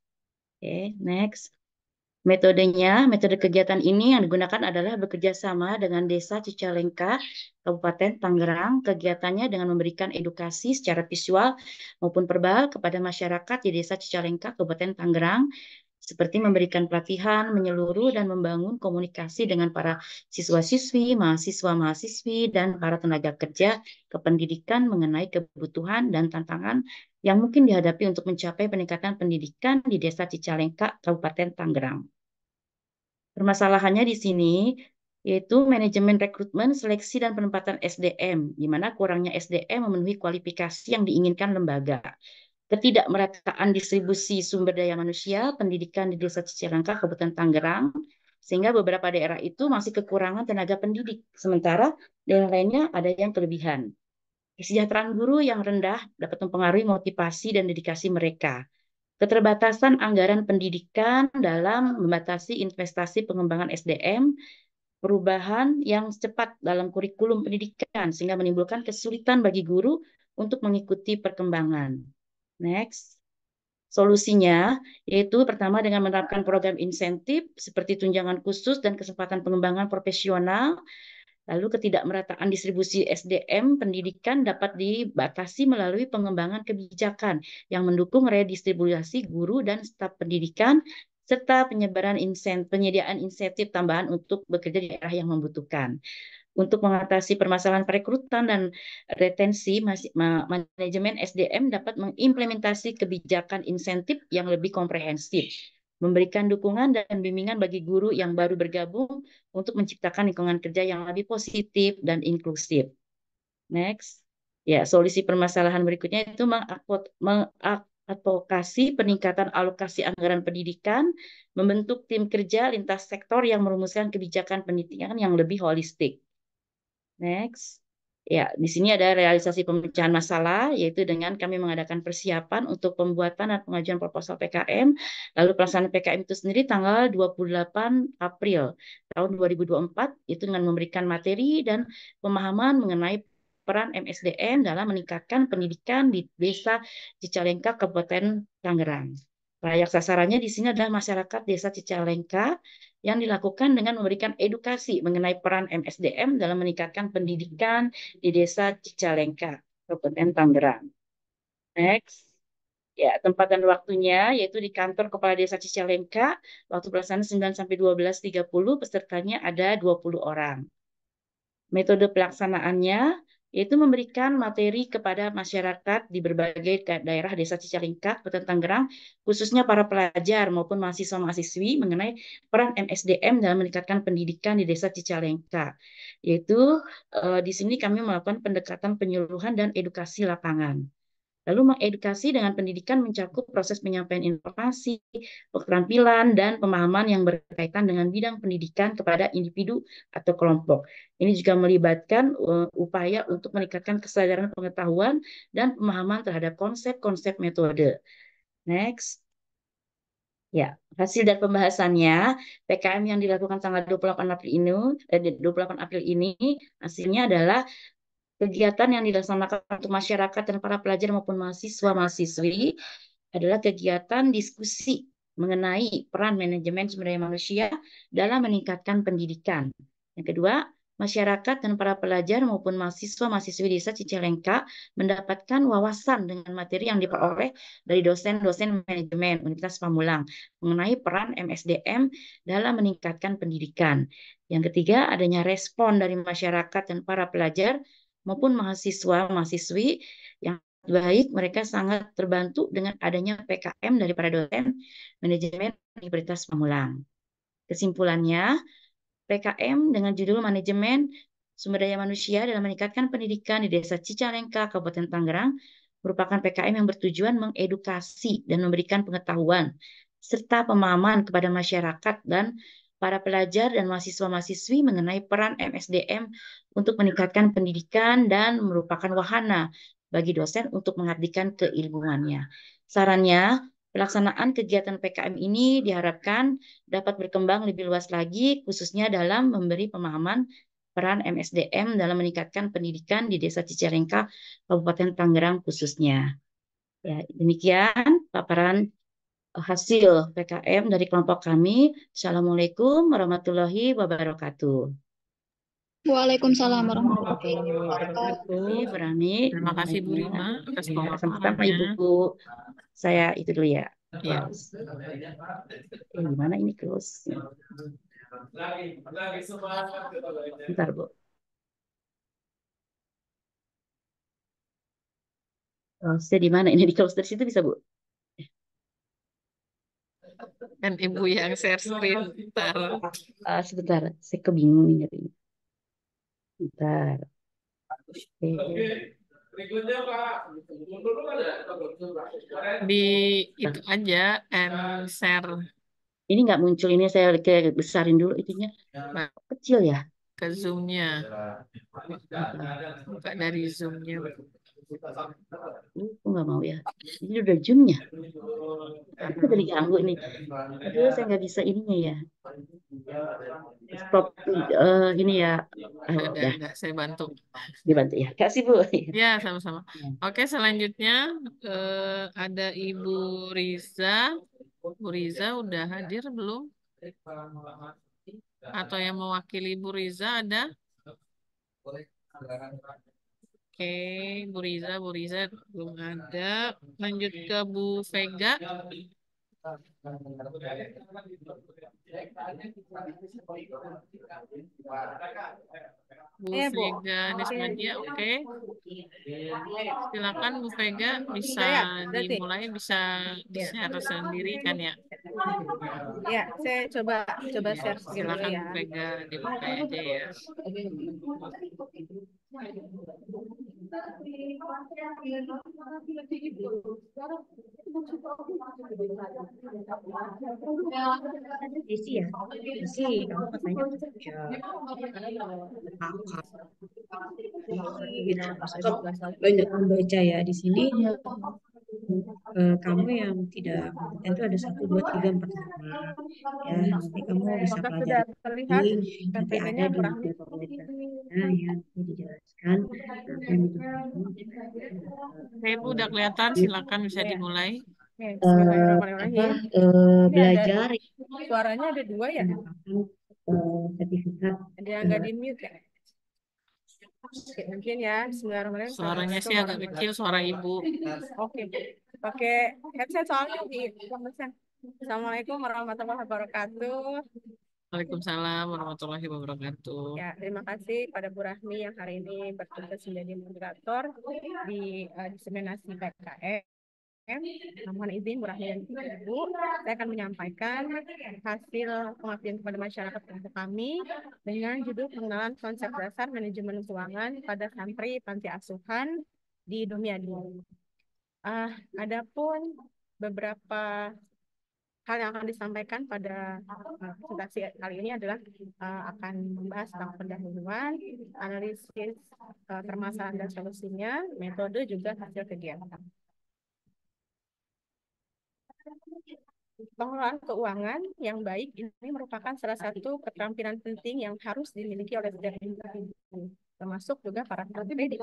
Oke, next. Metode kegiatan ini yang digunakan adalah bekerja sama dengan Desa Cicalengka, Kabupaten Tangerang. Kegiatannya dengan memberikan edukasi secara visual maupun verbal kepada masyarakat di Desa Cicalengka, Kabupaten Tangerang, seperti memberikan pelatihan, menyeluruh, dan membangun komunikasi dengan para siswa-siswi, mahasiswa-mahasiswi, dan para tenaga kerja kependidikan mengenai kebutuhan dan tantangan yang mungkin dihadapi untuk mencapai peningkatan pendidikan di Desa Cicalengka, Kabupaten Tangerang. Permasalahannya di sini yaitu manajemen rekrutmen, seleksi, dan penempatan SDM, di mana kurangnya SDM memenuhi kualifikasi yang diinginkan lembaga. Ketidakmerataan distribusi sumber daya manusia pendidikan di Desa Cicalengka, Kabupaten Tangerang, sehingga beberapa daerah itu masih kekurangan tenaga pendidik, sementara daerah lainnya ada yang kelebihan. Kesejahteraan guru yang rendah dapat mempengaruhi motivasi dan dedikasi mereka. keterbatasan anggaran pendidikan dalam membatasi investasi pengembangan SDM, perubahan yang cepat dalam kurikulum pendidikan sehingga menimbulkan kesulitan bagi guru untuk mengikuti perkembangan. Next. Solusinya yaitu pertama dengan menerapkan program insentif seperti tunjangan khusus dan kesempatan pengembangan profesional. Lalu ketidakmerataan distribusi SDM pendidikan dapat dibatasi melalui pengembangan kebijakan yang mendukung redistribusi guru dan staf pendidikan serta penyediaan insentif tambahan untuk bekerja di daerah yang membutuhkan. Untuk mengatasi permasalahan perekrutan dan retensi, manajemen SDM dapat mengimplementasi kebijakan insentif yang lebih komprehensif, memberikan dukungan dan bimbingan bagi guru yang baru bergabung untuk menciptakan lingkungan kerja yang lebih positif dan inklusif. Next. Ya, solusi permasalahan berikutnya itu mengadvokasi peningkatan alokasi anggaran pendidikan, membentuk tim kerja lintas sektor yang merumuskan kebijakan pendidikan yang lebih holistik. Next. Ya, di sini ada realisasi pemecahan masalah, yaitu dengan kami mengadakan persiapan untuk pembuatan dan pengajuan proposal PKM, lalu pelaksanaan PKM itu sendiri tanggal 28 April tahun 2024, itu dengan memberikan materi dan pemahaman mengenai peran MSDM dalam meningkatkan pendidikan di Desa Cicalengka, Kabupaten Tangerang. Layak sasarannya di sini adalah masyarakat Desa Cicalengka yang dilakukan dengan memberikan edukasi mengenai peran MSDM dalam meningkatkan pendidikan di Desa Cicalengka, Kabupaten Tangerang. Next. Ya, tempat dan waktunya yaitu di kantor Kepala Desa Cicalengka, waktu pelaksanaan 9 sampai 12.30, pesertanya ada 20 orang. Metode pelaksanaannya yaitu memberikan materi kepada masyarakat di berbagai daerah Desa Cicalengka, Kabupaten Tangerang, khususnya para pelajar maupun mahasiswa-mahasiswi mengenai peran MSDM dalam meningkatkan pendidikan di Desa Cicalengka. Yaitu di sini kami melakukan pendekatan penyuluhan dan edukasi lapangan. Lalu mengedukasi dengan pendidikan mencakup proses penyampaian informasi, keterampilan, dan pemahaman yang berkaitan dengan bidang pendidikan kepada individu atau kelompok. Ini juga melibatkan upaya untuk meningkatkan kesadaran pengetahuan dan pemahaman terhadap konsep-konsep metode. Next. Ya, hasil dari pembahasannya, PKM yang dilakukan tanggal 28 April ini hasilnya adalah kegiatan yang dilaksanakan untuk masyarakat dan para pelajar maupun mahasiswa-mahasiswi adalah kegiatan diskusi mengenai peran manajemen sumber daya manusia dalam meningkatkan pendidikan. Yang kedua, masyarakat dan para pelajar maupun mahasiswa-mahasiswi Desa Cicalengka mendapatkan wawasan dengan materi yang diperoleh dari dosen-dosen manajemen Universitas Pamulang mengenai peran MSDM dalam meningkatkan pendidikan. Yang ketiga, adanya respon dari masyarakat dan para pelajar maupun mahasiswa-mahasiswi yang baik, mereka sangat terbantu dengan adanya PKM dari para dosen manajemen Universitas Pamulang. Kesimpulannya, PKM dengan judul Manajemen Sumber Daya Manusia dalam meningkatkan pendidikan di Desa Cicalengka, Kabupaten Tangerang, merupakan PKM yang bertujuan mengedukasi dan memberikan pengetahuan serta pemahaman kepada masyarakat dan para pelajar dan mahasiswa-mahasiswi mengenai peran MSDM untuk meningkatkan pendidikan dan merupakan wahana bagi dosen untuk mengabdikan keilmuannya. Sarannya, pelaksanaan kegiatan PKM ini diharapkan dapat berkembang lebih luas lagi, khususnya dalam memberi pemahaman peran MSDM dalam meningkatkan pendidikan di Desa Cicalengka, Kabupaten Tangerang khususnya. Ya, demikian paparan hasil PKM dari kelompok kami. Assalamualaikum warahmatullahi wabarakatuh. Waalaikumsalam warahmatullahi wabarakatuh. Berani. Terima kasih Bu Rima atas Sama-sama pemaparannya. Ibu. Saya itu dulu ya. Ya. Gimana ini close? Bentar Bu. Close di mana? Ini di close dari situ bisa Bu? Kan Ibu yang share screen. Bentar. Sebentar, saya kebingung nih nyari. Bentar. Di itu aja and share Ini nggak muncul, ini saya kayak besarin dulu itunya. Kecil ya? ke Zoom-nya. Buka dari Zoom-nya. Nggak mau ya. Ini udah Zoom-nya. Aku udah diganggu nih. Aduh, saya nggak bisa ininya ya. Stop ini ya. Udah Ada, saya bantu. dibantu ya. Kasih Bu. Ya, sama-sama. Oke, selanjutnya ada Ibu Riza. Bu Riza udah hadir belum? Atau yang mewakili Bu Riza ada? Oke, Bu Riza belum ada. Lanjut ke Bu Vega. Bu Vega Desmadia, oke. Silakan Bu Vega, bisa dimulai, bisa share sendiri kan ya? Ya, saya coba share screen dulu Silakan ya. Bu Vega, dimulai aja ya. Desi ya, Desi, kamu katanya kerja. Banyak membaca ya di sini. Kamu yang tidak kompeten itu ada 1, 2, 3, 4, 5. Ya, nanti kamu bisa Apakah sudah pelajari terlihat lagi. Nanti PPT-nya ada di kurangnya? buku komputer. Nah, yang ini dijelaskan. Oke, Bu, udah kelihatan, silakan bisa dimulai. Bismillahirrahmanirrahim. Ini Belajar suaranya ada 2 ya? sertifikat. Ada yang nggak di mute ya? Oke, mungkin ya. Bismillahirrahmanirrahim. Suaranya sih agak kecil, suara Ibu. Oke, pakai headset soalnya di pesan. Assalamualaikum warahmatullahi wabarakatuh. Waalaikumsalam warahmatullahi wabarakatuh. Ya, terima kasih pada Bu Rahmi yang hari ini bertugas menjadi moderator di diseminasi PKM. Mohon izin Bu Rahmi dan Ibu, saya akan menyampaikan hasil pengabdian kepada masyarakat untuk kami dengan judul pengenalan konsep dasar manajemen keuangan pada santri panti asuhan di Dumyadi. Adapun beberapa hal yang akan disampaikan pada presentasi kali ini adalah akan membahas tentang pendahuluan, analisis permasalahan dan solusinya, metode juga hasil kegiatan. Pengelolaan keuangan yang baik ini merupakan salah satu keterampilan penting yang harus dimiliki oleh setiap individu, termasuk juga para santri di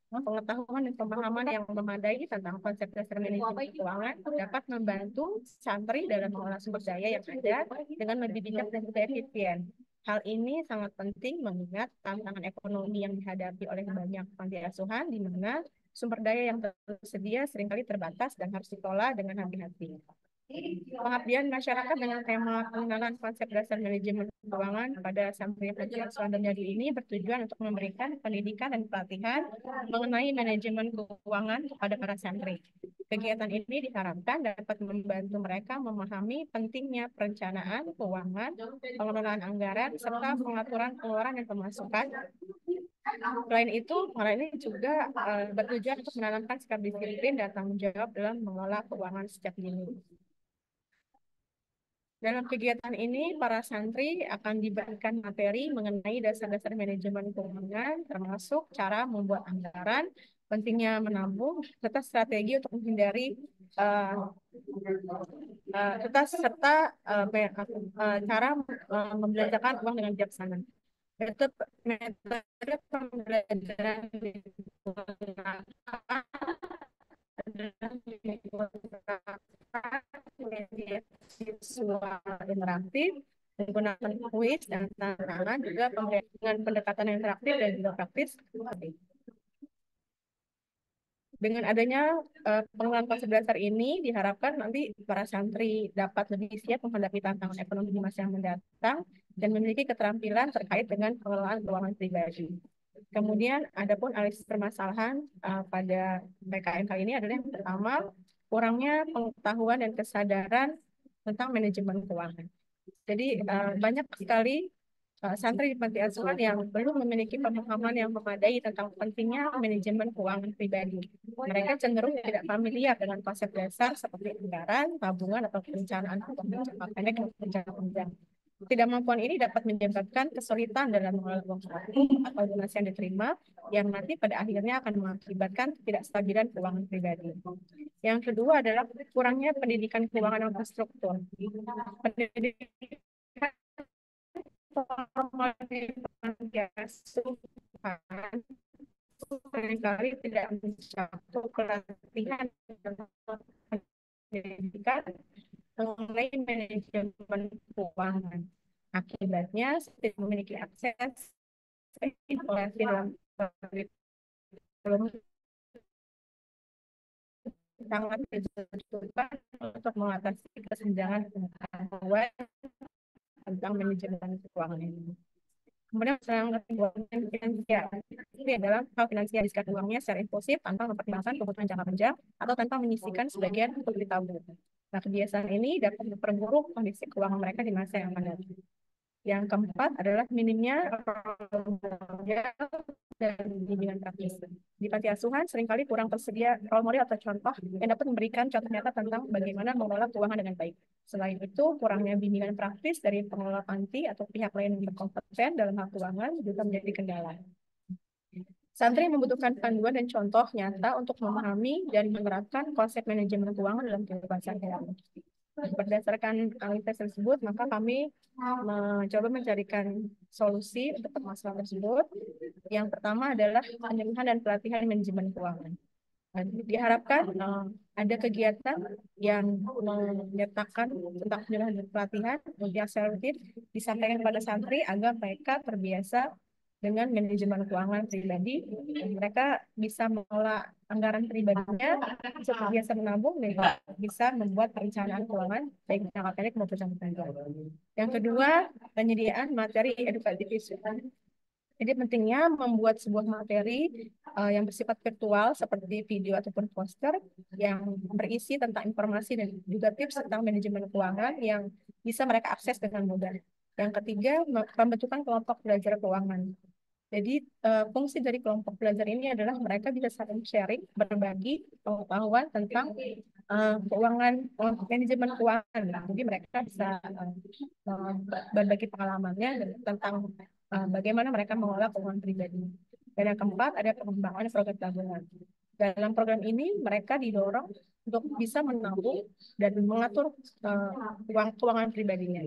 pengetahuan dan pemahaman yang memadai tentang konsep dasar manajemen keuangan dapat membantu santri dalam mengelola sumber daya yang ada dengan lebih bijak dan juga efisien. Hal ini sangat penting mengingat tantangan ekonomi yang dihadapi oleh banyak panti asuhan di mana sumber daya yang tersedia seringkali terbatas dan harus dikelola dengan hati-hati. Pengabdian masyarakat dengan tema pengenalan konsep dasar manajemen keuangan pada santri panti asuhan Dumyadi ini bertujuan untuk memberikan pendidikan dan pelatihan mengenai manajemen keuangan kepada para santri. Kegiatan ini diharapkan dapat membantu mereka memahami pentingnya perencanaan keuangan, pengelolaan anggaran, serta pengaturan pengeluaran dan pemasukan. Selain itu, hal ini juga bertujuan untuk menanamkan sikap disiplin dan tanggung jawab dalam mengelola keuangan sejak dini. Dalam kegiatan ini, para santri akan diberikan materi mengenai dasar-dasar manajemen keuangan, termasuk cara membuat anggaran, pentingnya menabung, serta strategi untuk menghindari serta cara membelanjakan uang dengan bijaksana. Metode pembelajaran media visual interaktif, menggunakan kuis dan tantangan, juga dengan pendekatan interaktif dan juga praktis. Dengan adanya pengenalan konsep dasar ini, diharapkan nanti para santri dapat lebih siap menghadapi tantangan ekonomi di masa yang mendatang dan memiliki keterampilan terkait dengan pengelolaan keuangan pribadi. Kemudian, adapun analisis permasalahan pada PKM kali ini adalah yang pertama, kurangnya pengetahuan dan kesadaran tentang manajemen keuangan. Jadi banyak sekali santri di panti asuhan yang belum memiliki pemahaman yang memadai tentang pentingnya manajemen keuangan pribadi. Mereka cenderung tidak familiar dengan konsep dasar seperti anggaran, tabungan, atau perencanaan keuangan jangka pendek dan jangka panjang. Ketidakmampuan ini dapat menyebabkan kesulitan dalam mengelola uang saku atau donasi yang diterima, yang nanti pada akhirnya akan mengakibatkan ketidakstabilan keuangan pribadi. Yang kedua adalah kurangnya pendidikan keuangan yang terstruktur. Pendidikan formal di panti asuhan seringkali tidak mencakup pelatihan pendidikan mengenai manajemen keuangan. Akibatnya tidak memiliki akses informasi dalam kurikulum sangat dibutuhkan untuk mengatasi kesenjangan pengetahuan tentang manajemen keuangan ini. Kemudian yang kedua, finansial. Ini adalah hal finansial disediakan uangnya secara impulsif tanpa mempertimbangkan kebutuhan jangka panjang atau tanpa menyisihkan sebagian untuk ditabung. Nah, kebiasaan ini dapat memperburuk kondisi keuangan mereka di masa yang akan datang. Yang keempat adalah minimnya role model dan bimbingan praktis. Di panti asuhan seringkali kurang tersedia role model atau contoh yang dapat memberikan contoh nyata tentang bagaimana mengelola keuangan dengan baik. Selain itu, kurangnya bimbingan praktis dari pengelola panti atau pihak lain yang berkompeten dalam hal keuangan juga menjadi kendala. Santri membutuhkan panduan dan contoh nyata untuk memahami dan menerapkan konsep manajemen keuangan dalam kehidupan sehari-hari. Berdasarkan analisis tersebut, maka kami mencoba mencarikan solusi untuk permasalahan tersebut. Yang pertama adalah penyuluhan dan pelatihan manajemen keuangan. Diharapkan ada kegiatan yang menyertakan tentang penyuluhan dan pelatihan yang selektif disampaikan kepada santri agar mereka terbiasa dengan manajemen keuangan pribadi. Mereka bisa mengelola anggaran pribadinya, bisa terbiasa menabung, dan bisa membuat perencanaan keuangan baik jangka pendek maupun jangka panjang. Yang kedua, penyediaan materi edukatif visual. Jadi pentingnya membuat sebuah materi yang bersifat virtual seperti video ataupun poster yang berisi tentang informasi dan juga tips tentang manajemen keuangan yang bisa mereka akses dengan mudah. Yang ketiga, pembentukan kelompok belajar keuangan. Jadi fungsi dari kelompok belajar ini adalah mereka bisa saling sharing, berbagi pengetahuan tentang keuangan, manajemen keuangan. Jadi mereka bisa berbagi pengalamannya tentang bagaimana mereka mengelola keuangan pribadi. Dan yang keempat, ada pengembangan program tabungan. Dalam program ini, mereka didorong untuk bisa menabung dan mengatur keuangan pribadinya.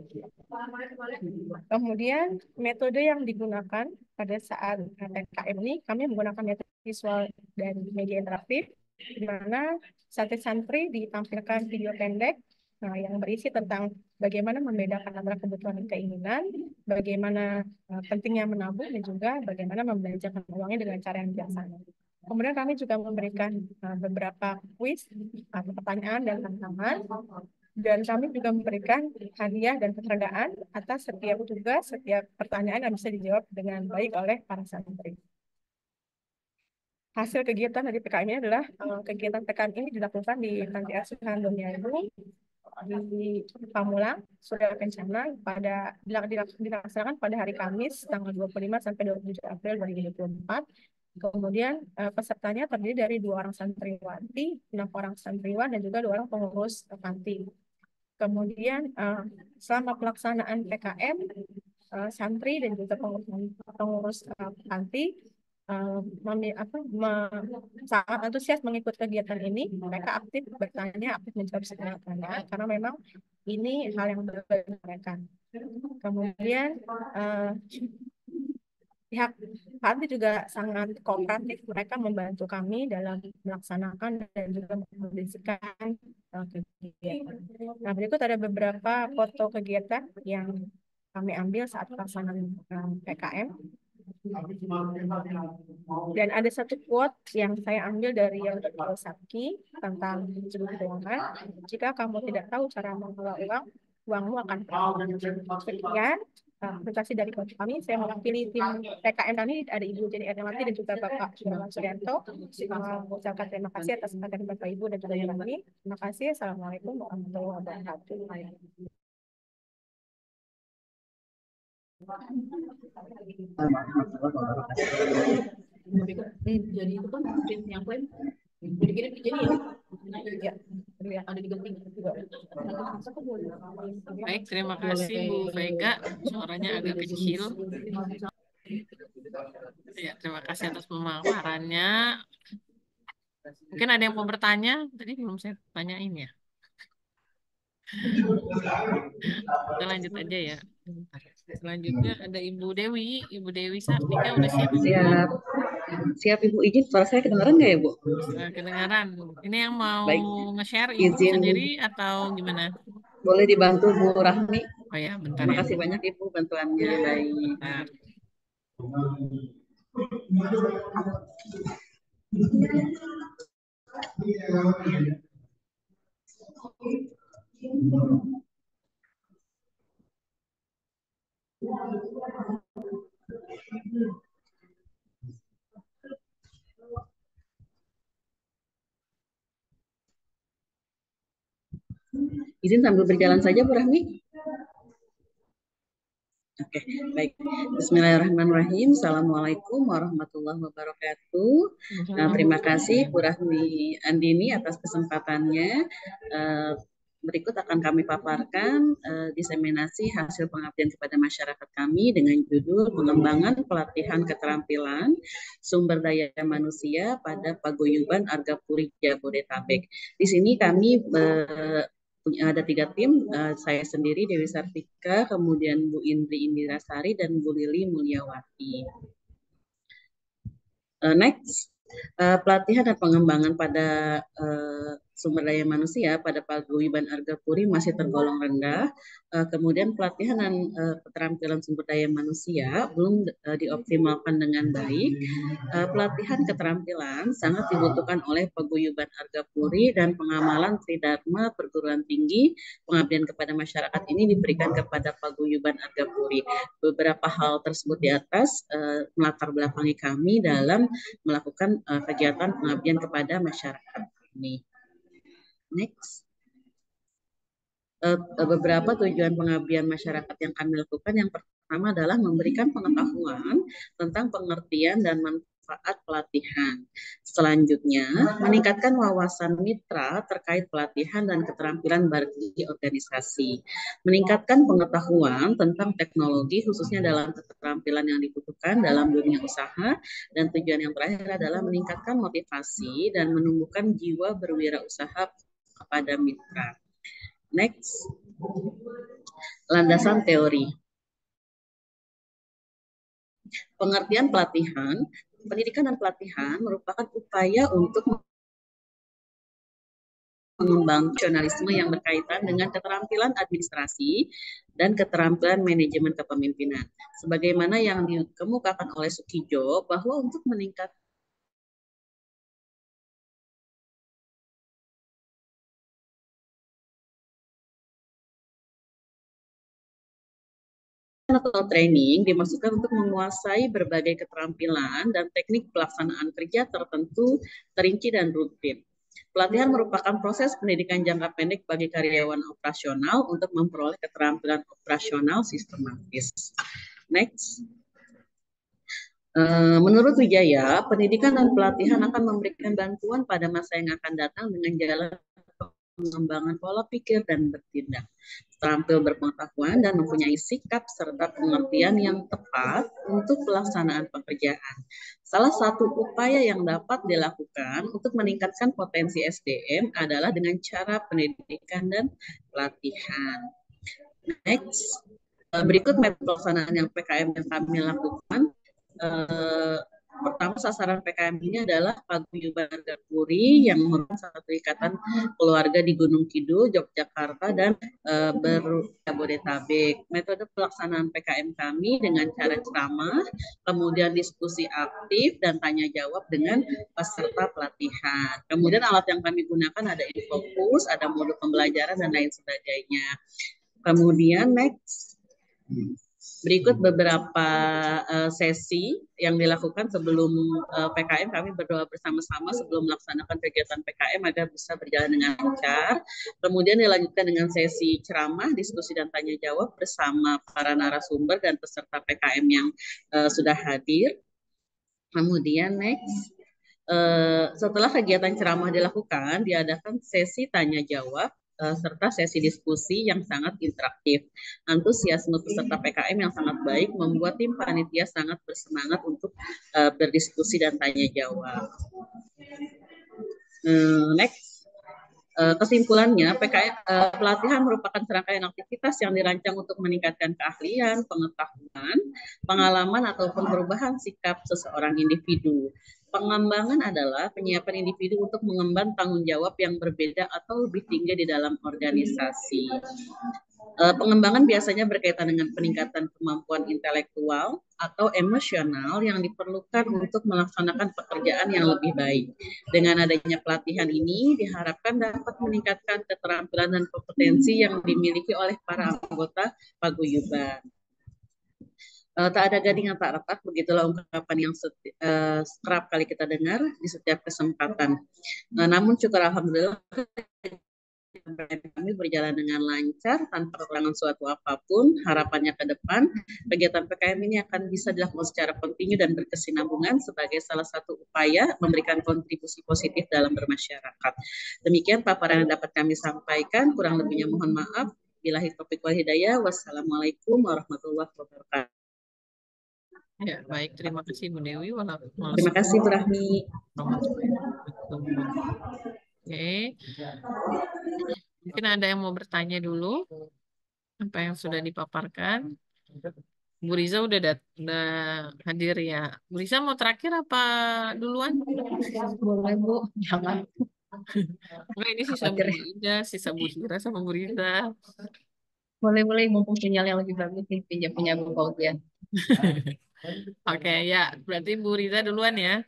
Kemudian, metode yang digunakan pada saat PKM ini, kami menggunakan metode visual dan media interaktif, di mana santri-santri ditampilkan video pendek yang berisi tentang bagaimana membedakan antara kebutuhan dan keinginan, bagaimana pentingnya menabung, dan juga bagaimana membelanjakan uangnya dengan cara yang bijaksana. Kemudian kami juga memberikan beberapa kuis, pertanyaan dan tantangan, dan kami juga memberikan hadiah dan penghargaan atas setiap tugas, setiap pertanyaan yang bisa dijawab dengan baik oleh para santri. Hasil kegiatan dari PKM ini adalah kegiatan PKM ini dilakukan di Panti Asuhan Dunia Ibu di Pamulang, Surya Kencana, dilaksanakan pada hari Kamis tanggal 25 sampai 27 April 2024. Kemudian pesertanya terdiri dari 2 orang santriwati, 6 orang santriwan, dan juga 2 orang pengurus panti. Kemudian selama pelaksanaan PKM, santri dan juga pengurus panti sangat antusias mengikuti kegiatan ini. Mereka aktif bertanya, aktif menjawab segala pertanyaan, karena memang ini hal yang baru bagi mereka. Kemudian pihak panti juga sangat kooperatif. Mereka membantu kami dalam melaksanakan dan juga mengkondisikan kegiatan. Nah, berikut ada beberapa foto kegiatan yang kami ambil saat pelaksanaan PKM. Dan ada satu quote yang saya ambil dari Dr. Kiyosaki tentang manajemen keuangan. Jika kamu tidak tahu cara mengelola uang, uangmu akan kabur. Sekian presentasi dari kami. Saya mewakili tim PKM kami, ada Ibu Jenny Ernawati dan juga Bapak Gunawan Suryanto. Mengucapkan terima kasih atas perhatian Bapak Ibu dan juga kami. Terima kasih. Assalamualaikum warahmatullahi wabarakatuh. Jadi itu kan tim yang klaim jadi ya ada diganti juga. Baik, terima kasih Bu Vega, suaranya agak kecil. Ya, terima kasih atas pemaparannya. Mungkin ada yang mau bertanya? Tadi belum saya tanyain ya. Kita lanjut aja ya. Selanjutnya ada Ibu Dewi. Ibu Dewi Sartika udah siap Ibu? Siap. Siap Ibu, izin suara saya kedengaran nggak ya Bu? Kedengaran. Ini yang mau Baik, nge-share Ibu izin sendiri atau gimana? boleh dibantu Bu Rahmi. Oh ya, bentar Terima ya. kasih banyak Ibu bantuannya. Baik. Bentar. Izin sambil berjalan saja Bu Rahmi. Oke, baik. Bismillahirrahmanirrahim. Assalamualaikum warahmatullahi wabarakatuh. Nah, terima kasih Bu Rahmi Andini atas kesempatannya. Berikut akan kami paparkan diseminasi hasil pengabdian kepada masyarakat kami dengan judul pengembangan pelatihan keterampilan sumber daya manusia pada Paguyuban Argapuri Jabodetabek. Di sini kami ada 3 tim, saya sendiri Dewi Sartika, kemudian Bu Indri Indirasari dan Bu Lili Mulyawati. Next, pelatihan dan pengembangan pada sumber daya manusia pada Paguyuban Argapuri masih tergolong rendah. Kemudian pelatihan dan keterampilan sumber daya manusia belum dioptimalkan dengan baik. Pelatihan keterampilan sangat dibutuhkan oleh Paguyuban Argapuri dan pengamalan Tridharma perguruan tinggi pengabdian kepada masyarakat ini diberikan kepada Paguyuban Argapuri. Beberapa hal tersebut di atas melatar belakangi kami dalam melakukan kegiatan pengabdian kepada masyarakat ini. Next. Beberapa tujuan pengabdian masyarakat yang kami lakukan, yang pertama adalah memberikan pengetahuan tentang pengertian dan manfaat pelatihan. Selanjutnya, meningkatkan wawasan mitra terkait pelatihan dan keterampilan bagi organisasi. Meningkatkan pengetahuan tentang teknologi khususnya dalam keterampilan yang dibutuhkan dalam dunia usaha. Dan tujuan yang terakhir adalah meningkatkan motivasi dan menumbuhkan jiwa berwirausaha kepada mitra. Next, landasan teori. Pengertian pelatihan, pendidikan dan pelatihan merupakan upaya untuk mengembangkan profesionalisme yang berkaitan dengan keterampilan administrasi dan keterampilan manajemen kepemimpinan. Sebagaimana yang dikemukakan oleh Sukijo, bahwa untuk meningkatkan atau training dimaksudkan untuk menguasai berbagai keterampilan dan teknik pelaksanaan kerja tertentu, terinci dan rutin. Pelatihan merupakan proses pendidikan jangka pendek bagi karyawan operasional untuk memperoleh keterampilan operasional sistematis. Next. Menurut Wijaya, pendidikan dan pelatihan akan memberikan bantuan pada masa yang akan datang dengan jalan pengembangan pola pikir dan bertindak, terampil berpengetahuan dan mempunyai sikap serta pengertian yang tepat untuk pelaksanaan pekerjaan. Salah satu upaya yang dapat dilakukan untuk meningkatkan potensi SDM adalah dengan cara pendidikan dan pelatihan. Next, berikut metode pelaksanaan yang PKM yang kami lakukan. Pertama, sasaran PKM ini adalah Paguyuban Argapuri yang merupakan satu ikatan keluarga di Gunung Kidul, Yogyakarta, dan Jabodetabek. Metode pelaksanaan PKM kami dengan cara ceramah, kemudian diskusi aktif, dan tanya jawab dengan peserta pelatihan. Kemudian alat yang kami gunakan ada Infocus, ada modul pembelajaran, dan lain sebagainya. Kemudian next. Berikut beberapa sesi yang dilakukan sebelum PKM. Kami berdoa bersama-sama sebelum melaksanakan kegiatan PKM agar bisa berjalan dengan lancar. Kemudian dilanjutkan dengan sesi ceramah, diskusi dan tanya jawab bersama para narasumber dan peserta PKM yang sudah hadir. Kemudian next, setelah kegiatan ceramah dilakukan, diadakan sesi tanya jawab serta sesi diskusi yang sangat interaktif. Antusiasme peserta PKM yang sangat baik membuat tim panitia sangat bersemangat untuk berdiskusi dan tanya jawab. Next. Kesimpulannya, pelatihan merupakan serangkaian aktivitas yang dirancang untuk meningkatkan keahlian, pengetahuan, pengalaman, ataupun perubahan sikap seseorang individu. Pengembangan adalah penyiapan individu untuk mengemban tanggung jawab yang berbeda atau lebih tinggi di dalam organisasi. Pengembangan biasanya berkaitan dengan peningkatan kemampuan intelektual atau emosional yang diperlukan untuk melaksanakan pekerjaan yang lebih baik. Dengan adanya pelatihan ini diharapkan dapat meningkatkan keterampilan dan kompetensi yang dimiliki oleh para anggota paguyuban. Tak ada gading yang tak retak, begitulah ungkapan yang kerap kali kita dengar di setiap kesempatan. Namun syukur alhamdulillah kami berjalan dengan lancar tanpa kekurangan suatu apapun. Harapannya ke depan kegiatan PKM ini akan bisa dilakukan secara kontinu dan berkesinambungan sebagai salah satu upaya memberikan kontribusi positif dalam bermasyarakat. Demikian paparan yang dapat kami sampaikan, kurang lebihnya mohon maaf. Billahi taufiq wal hidayah. Wassalamualaikum warahmatullahi wabarakatuh. Ya, baik, terima kasih Bu Dewi. Terima kasih Bu Rahmi. Oke, mungkin ada yang mau bertanya dulu apa yang sudah dipaparkan. Bu Riza udah hadir ya. Bu Riza mau terakhir apa duluan? Boleh Bu, jangan. Enggak, ini sisa Bu Ida, sisa Bu Hira sama Bu Riza. Boleh, mumpung sinyal yang lebih bagus nih, pinjam punya Bu Fauziah. Oke, ya, berarti Bu Riza duluan ya.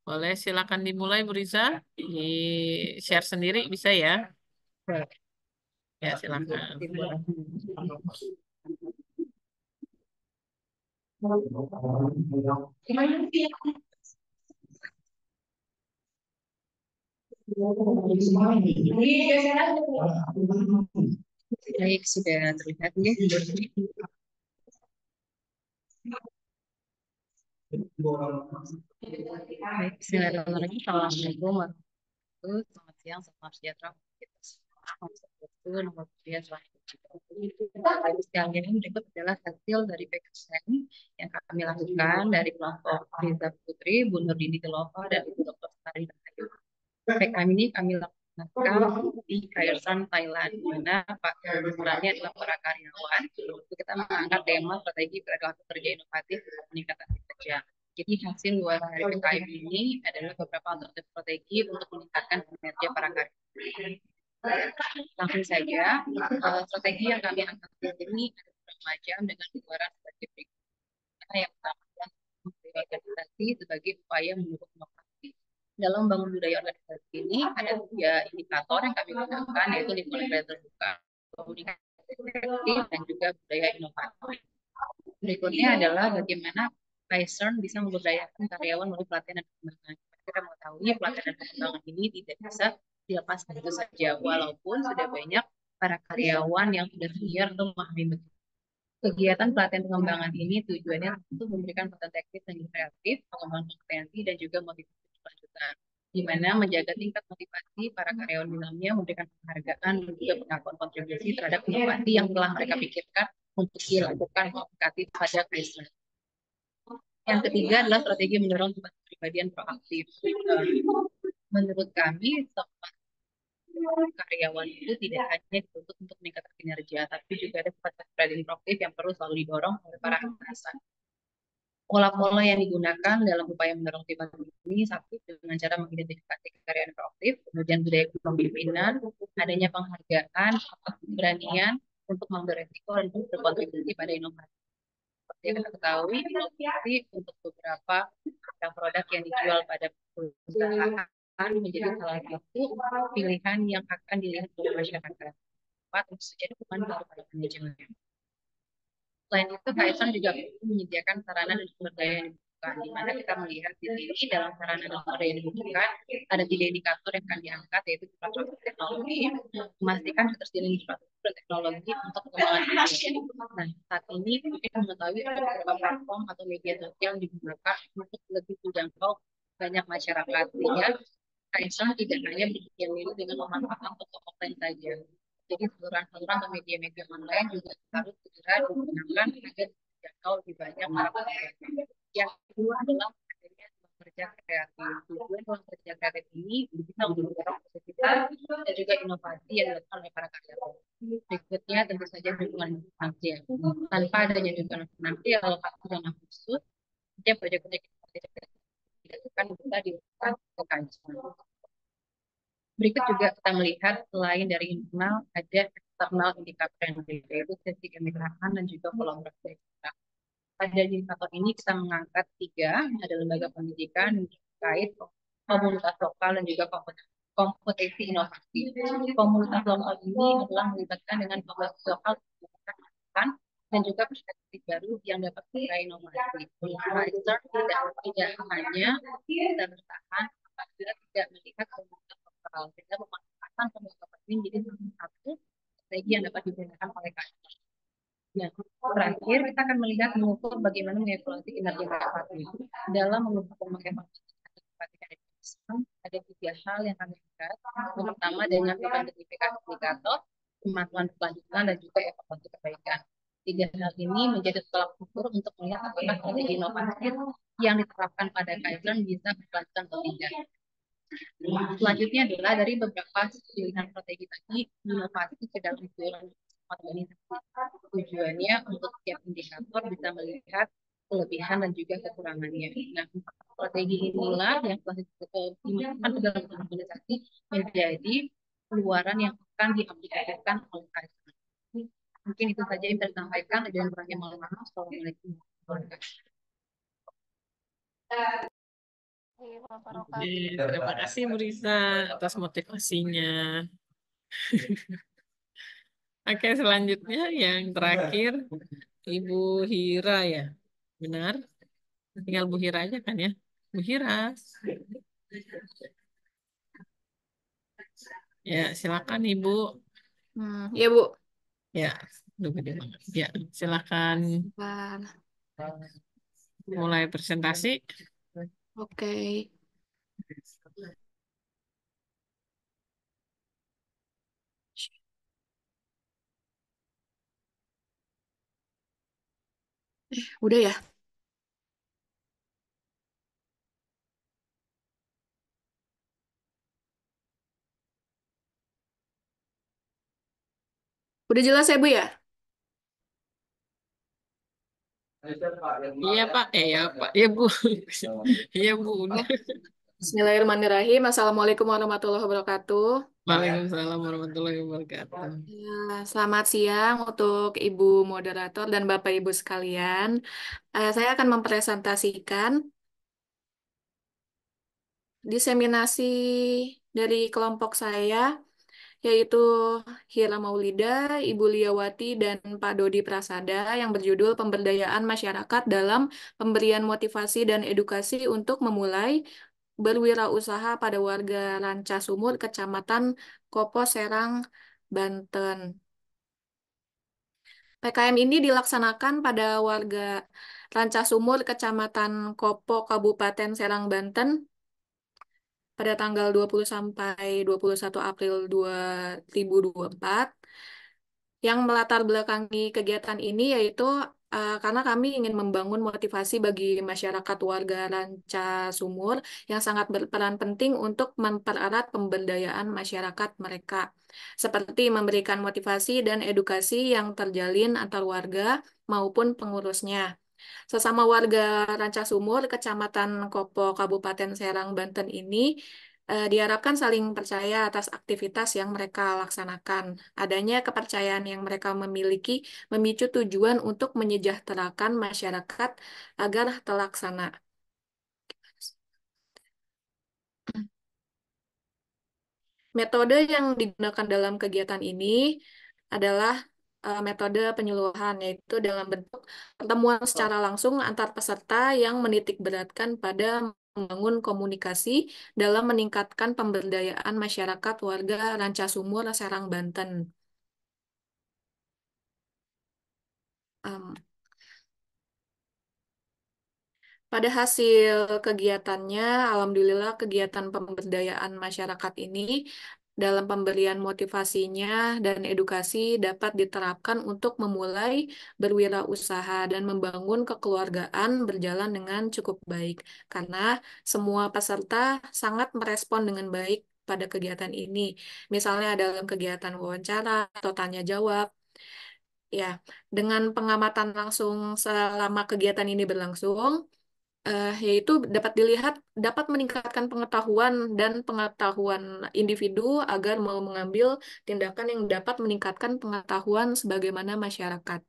Boleh, silakan dimulai Bu Riza. Di share sendiri bisa ya. Ya, silakan. Baik, sudah terlihat ya. Baik, bismillahirrahmanirrahim. Assalamualaikum warahmatullahi wabarakatuh. Selamat siang, salam sejahtera kita semua. Nomor kuliah sekalian, ini berikut adalah hasil dari PKSN yang kami lakukan dari kelompok Riza Putri, Bu Nurdini Tilova, dan Ibu Dr. Sari Rahayu. PKM ini kami lakukan di Kyrgyzstan, Thailand, di mana perannya adalah para karyawan. Kita mengangkat tema strategi perilaku kerja inovatif untuk peningkatan kinerja. Jadi hasil luar dari PKM ini adalah beberapa alternatif strategi untuk meningkatkan kinerja para karyawan. Langsung saja, strategi yang kami angkat ini ada beberapa macam dengan keluaran sebagai berikut. Yang pertama adalah organisasi sebagai upaya mendukung inovasi. Dalam bangun budaya organisasi ini ada 3 indikator yang kami gunakan, yaitu lingkungan budaya terbuka, komunikasi efektif, dan juga budaya inovatif. Berikutnya adalah bagaimana Kaizen bisa memberdayakan karyawan melalui pelatihan dan pengembangan. Kita mengetahui pelatihan dan pengembangan ini tidak bisa dilepas begitu saja, walaupun sudah banyak para karyawan yang sudah senior atau memahami betul. Kegiatan pelatihan pengembangan ini tujuannya untuk memberikan konten teknis dan kreatif, pengembangan kompetensi, dan juga motivasi berkelanjutan, di mana menjaga tingkat motivasi para karyawan di dalamnya, memberikan penghargaan dan juga pengakuan kontribusi terhadap inovasi yang telah mereka pikirkan untuk dilakukan komunikatif pada Kaizen. Yang ketiga adalah strategi mendorong kepribadian proaktif. Menurut kami, karyawan itu tidak hanya dituntut untuk meningkatkan kinerja, tapi juga ada sifat kepribadian proaktif yang perlu selalu didorong oleh para atasan. Pola-pola yang digunakan dalam upaya mendorong sifat ini satu dengan cara mengidentifikasi karyawan proaktif, kemudian budaya kepemimpinan, adanya penghargaan, keberanian untuk mengambil resiko dan berkontribusi pada inovasi. Seperti yang kita ketahui, inovasi untuk beberapa produk yang dijual pada perusahaan menjadi salah satu pilihan yang akan dilihat oleh masyarakat. Tentu saja dukungan dari manajemen. Selain itu, Kaizen juga menyediakan sarana dan sumber daya yang dibutuhkan, di mana kita melihat di sini dalam sarana dan sumber daya yang dibutuhkan ada 3 indikator yang akan diangkat, yaitu infrastruktur teknologi, memastikan ketersediaan infrastruktur teknologi untuk pengembangan bisnis. Nah, saat ini kita mengetahui ada beberapa platform atau media sosial yang digunakan untuk lebih menjangkau banyak masyarakat, sehingga Kaizen tidak hanya berpikir dengan memanfaatkan toko offline saja. Jadi saluran-saluran atau media-media online juga harus segera digunakan agar dijangkau lebih banyak para pengguna. Yang kedua adalah adanya kerja kerja kreatif. Tujuan ruang kerja kreatif ini bisa mendorong kreativitas dan juga inovasi yang dilakukan oleh para karyawan. Berikutnya tentu saja dukungan finansial. Tanpa adanya dukungan finansial, waktu dan khusus, setiap proyek-proyek dilakukan bisa dilakukan ke kajian. Berikut juga kita melihat selain dari internal ada eksternal indikator yang berbeda, yaitu sisi kemitraan dan juga kolaborasi. Pada indikator ini kita mengangkat 3, ada lembaga pendidikan yang terkait komunitas lokal dan juga kompetensi inovasi. Komunitas lokal ini adalah melibatkan dengan komunitas lokal dan juga perspektif baru yang dapat mencapai inovasi. Riser tidak hanya bisa bertahan apabila tidak melihat komunitas lokal, sehingga memanfaatkan komunitas lokal ini menjadi salah satu strategi yang dapat digunakan oleh KSR. Nah, terakhir kita akan melihat mengukur bagaimana mengevaluasi kinerja inovasi. Dalam mengukur mengevaluasi ada 3 hal yang kami lihat. Yang pertama dengan identifikasi indikator, kemampuan kelanjutan dan juga evaluasi perbaikan. 3 hal ini menjadi tolak ukur untuk melihat apakah strategi inovasi yang diterapkan pada KSR bisa berkelanjutan atau tidak. Selanjutnya adalah dari beberapa pilihan strategi tadi, inovasi ke dalam organisasi. Tujuannya untuk setiap indikator bisa melihat kelebihan dan juga kekurangannya. Nah, strategi inilah yang telah dimasukkan ke dalam organisasi menjadi keluaran yang akan diaplikasikan oleh KSR. Mungkin itu saja yang saya sampaikan. Dan kurangnya mohon maaf. Assalamualaikum warahmatullahi wabarakatuh. Terima kasih Bu Risa atas motivasinya. Oke, selanjutnya yang terakhir Ibu Hira ya. Benar? Tinggal Bu Hira aja kan ya? Bu Hira. Ya, silakan Ibu. Ya Bu. Ya, udah gede banget. Ya, silakan mulai presentasi. Oke. Udah ya? Udah jelas ya Bu ya? Iya Pak, ya Pak, ya Bu, iya Bu. Bismillahirrahmanirrahim. Assalamualaikum warahmatullahi wabarakatuh. Waalaikumsalam warahmatullahi wabarakatuh. Ya, selamat siang untuk Ibu moderator dan Bapak Ibu sekalian. Saya akan mempresentasikan diseminasi dari kelompok saya, yaitu Hira Maulida, Ibu Liawati, dan Pak Dodi Prasada yang berjudul Pemberdayaan Masyarakat dalam Pemberian Motivasi dan Edukasi untuk Memulai Berwirausaha pada Warga Rancasumur, Kecamatan Kopo, Serang, Banten. PKM ini dilaksanakan pada warga Rancasumur, Kecamatan Kopo, Kabupaten Serang, Banten, pada tanggal 20 sampai 21 April 2024. Yang melatar belakangi kegiatan ini yaitu karena kami ingin membangun motivasi bagi masyarakat warga Rancasumur yang sangat berperan penting untuk mempererat pemberdayaan masyarakat mereka, seperti memberikan motivasi dan edukasi yang terjalin antar warga maupun pengurusnya. Sesama warga Rancasumur, Kecamatan Kopo, Kabupaten Serang, Banten ini diharapkan saling percaya atas aktivitas yang mereka laksanakan. Adanya kepercayaan yang mereka memiliki memicu tujuan untuk menyejahterakan masyarakat agar terlaksana. Metode yang digunakan dalam kegiatan ini adalah metode penyuluhan, yaitu dalam bentuk pertemuan secara langsung antar peserta yang menitikberatkan pada membangun komunikasi dalam meningkatkan pemberdayaan masyarakat warga Rancasumur, Serang, Banten. Pada hasil kegiatannya, alhamdulillah kegiatan pemberdayaan masyarakat ini dalam pemberian motivasinya dan edukasi dapat diterapkan untuk memulai berwirausaha dan membangun kekeluargaan berjalan dengan cukup baik. Karena semua peserta sangat merespon dengan baik pada kegiatan ini. Misalnya dalam kegiatan wawancara atau tanya jawab. Ya, dengan pengamatan langsung selama kegiatan ini berlangsung, yaitu dapat dilihat dapat meningkatkan pengetahuan dan pengetahuan individu agar mau mengambil tindakan yang dapat meningkatkan pengetahuan sebagaimana masyarakat.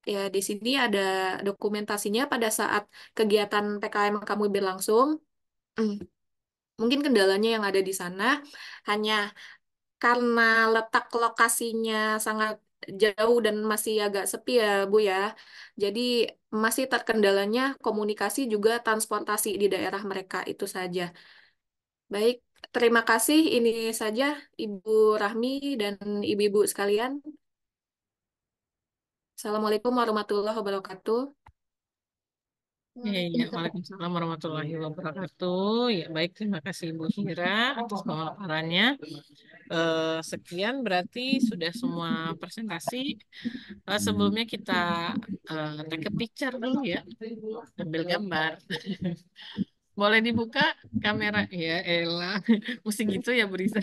Ya, di sini ada dokumentasinya pada saat kegiatan PKM kamu berlangsung. Mungkin kendalanya yang ada di sana hanya karena letak lokasinya sangat jauh dan masih agak sepi ya, Bu ya. Jadi masih terkendalanya komunikasi juga transportasi di daerah mereka itu saja. Baik, terima kasih. Ini saja Ibu Rahmi dan Ibu-ibu sekalian. Assalamualaikum warahmatullahi wabarakatuh. Ya, Waalaikumsalam warahmatullahi wabarakatuh. Ya, baik, terima kasih Ibu Hira atas pemaparannya. Sekian berarti sudah semua presentasi. Sebelumnya kita take a picture dulu ya, ambil gambar. Boleh dibuka kamera? Ya, elah, mesti gitu ya, Bu Risa.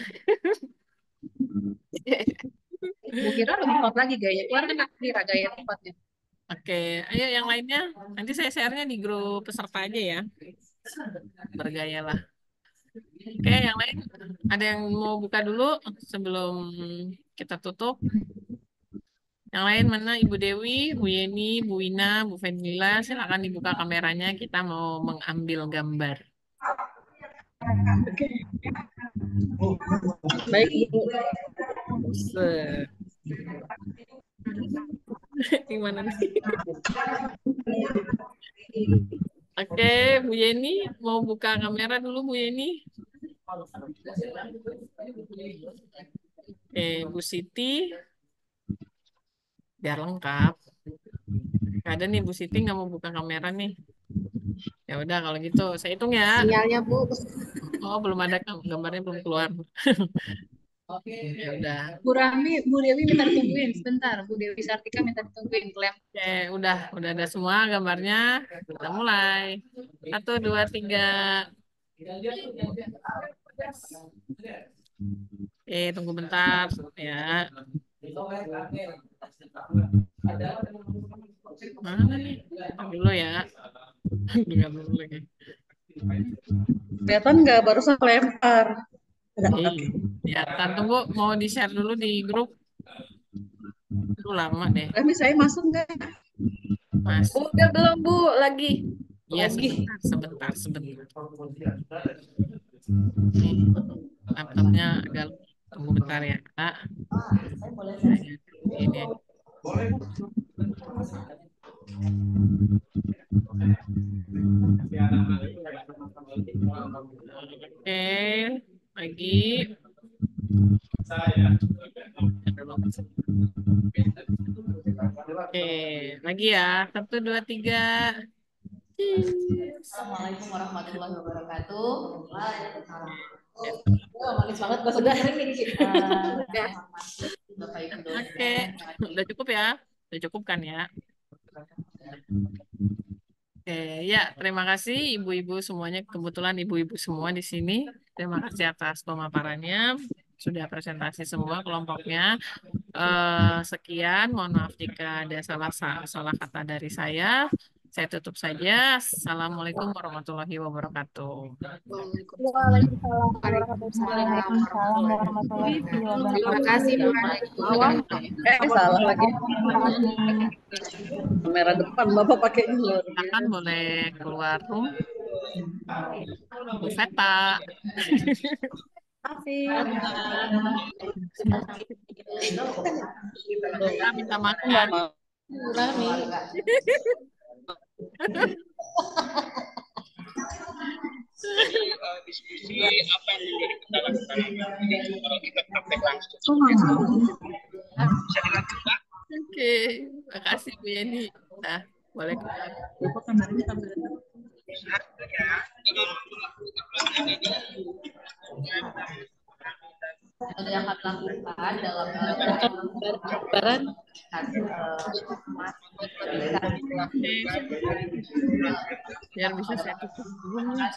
Bu Kira lebih hot lagi gaya. Keluar kan Kira gaya tempatnya. Oke, ayo yang lainnya. Nanti saya share-nya di grup peserta aja ya. Bergayalah. Oke, yang lain ada yang mau buka dulu sebelum kita tutup? Yang lain mana? Ibu Dewi, Bu Yeni, Bu Ina, Bu Fedila, silakan dibuka kameranya. Kita mau mengambil gambar. Baik, Ibu. Gimana nih? Oke, Bu Yeni mau buka kamera dulu, Bu Yeni. Oke, Bu Siti. Biar lengkap. Gak ada nih Bu Siti nggak mau buka kamera nih. Ya udah kalau gitu saya hitung ya. Sinyalnya Bu. Oh belum ada, gambarnya belum keluar. Ya udah. Bu Rahmi, Bu Dewi minta ditungguin sebentar. Bu Dewi Sartika minta ditungguin klaim. Oke, udah ada semua gambarnya. Kita mulai. 1, 2, 3. Tunggu bentar ya. Mana nih? Dulu ya. Dengar dulu lagi. Kelihatan nggak barusan lempar? Ya, tunggu mau di-share dulu di grup. Itu lama deh. Tapi saya masuk nggak? Masuk. Udah belum Bu? Lagi. Iya, sebentar. Laptopnya agak tunggu bentar ya, Kak. Ini. Oke, lagi. Oke, lagi ya. 1, 2, 3. Assalamualaikum warahmatullahi wabarakatuh. Manis banget bahasa kering nih. Oke, udah cukup ya? Udah cukup kan ya? Oke, ya terima kasih ibu-ibu semuanya. Kebetulan ibu-ibu semua di sini. Terima kasih atas pemaparannya. Sudah presentasi semua kelompoknya. Sekian, mohon maaf jika ada salah kata dari saya. Saya tutup saja. Assalamualaikum warahmatullahi wabarakatuh. Waalaikumsalam warahmatullahi wabarakatuh. Terima kasih Bu. Salah lagi. Kamera depan Bapak pakai ini. Silakan boleh keluar room. Bu Feta. Kita minta makan. Diskusi apa yang menjadi kendala-kendala kalau kita praktek langsung. Bisa dilanjut, Pak? Oke, makasih Bu Yeni. Nah, boleh keluar. Bapak kameranya kamera ya. yang kami lakukan dalam Baran. Biar bisa saya tutup dulu nih.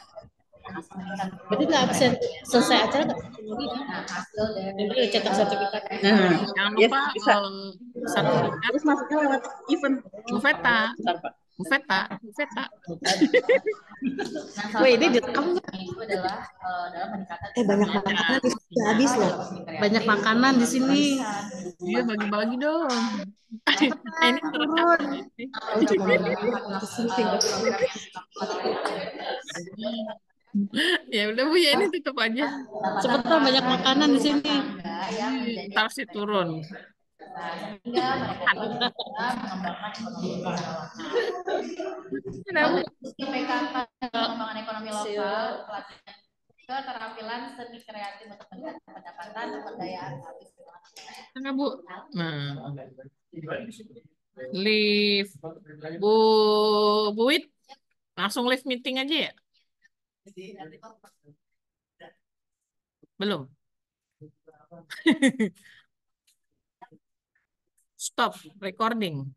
Berarti nggak absen selesai acara nggak? Jadi cetak sertifikat. Jangan lupa sertifikat. Terus masuknya lewat event. Bufeta. Bufeta. Bufeta. Wah, ini direkam nggak? Banyak makanan di sini habis loh. Banyak makanan di sini. Iya, bagi-bagi dong. Ini Turun. Ya udah Bu, ya ini tutup aja. Cepetan, banyak makanan di sini. Ntar sih turun. Pengembangan ekonomi lokal, keterampilan seni kreatif untuk meningkatkan pendapatan dan pemberdayaan. Enggak Bu. Nah, live Bu Wit, langsung live meeting aja ya? Belum. Stop recording.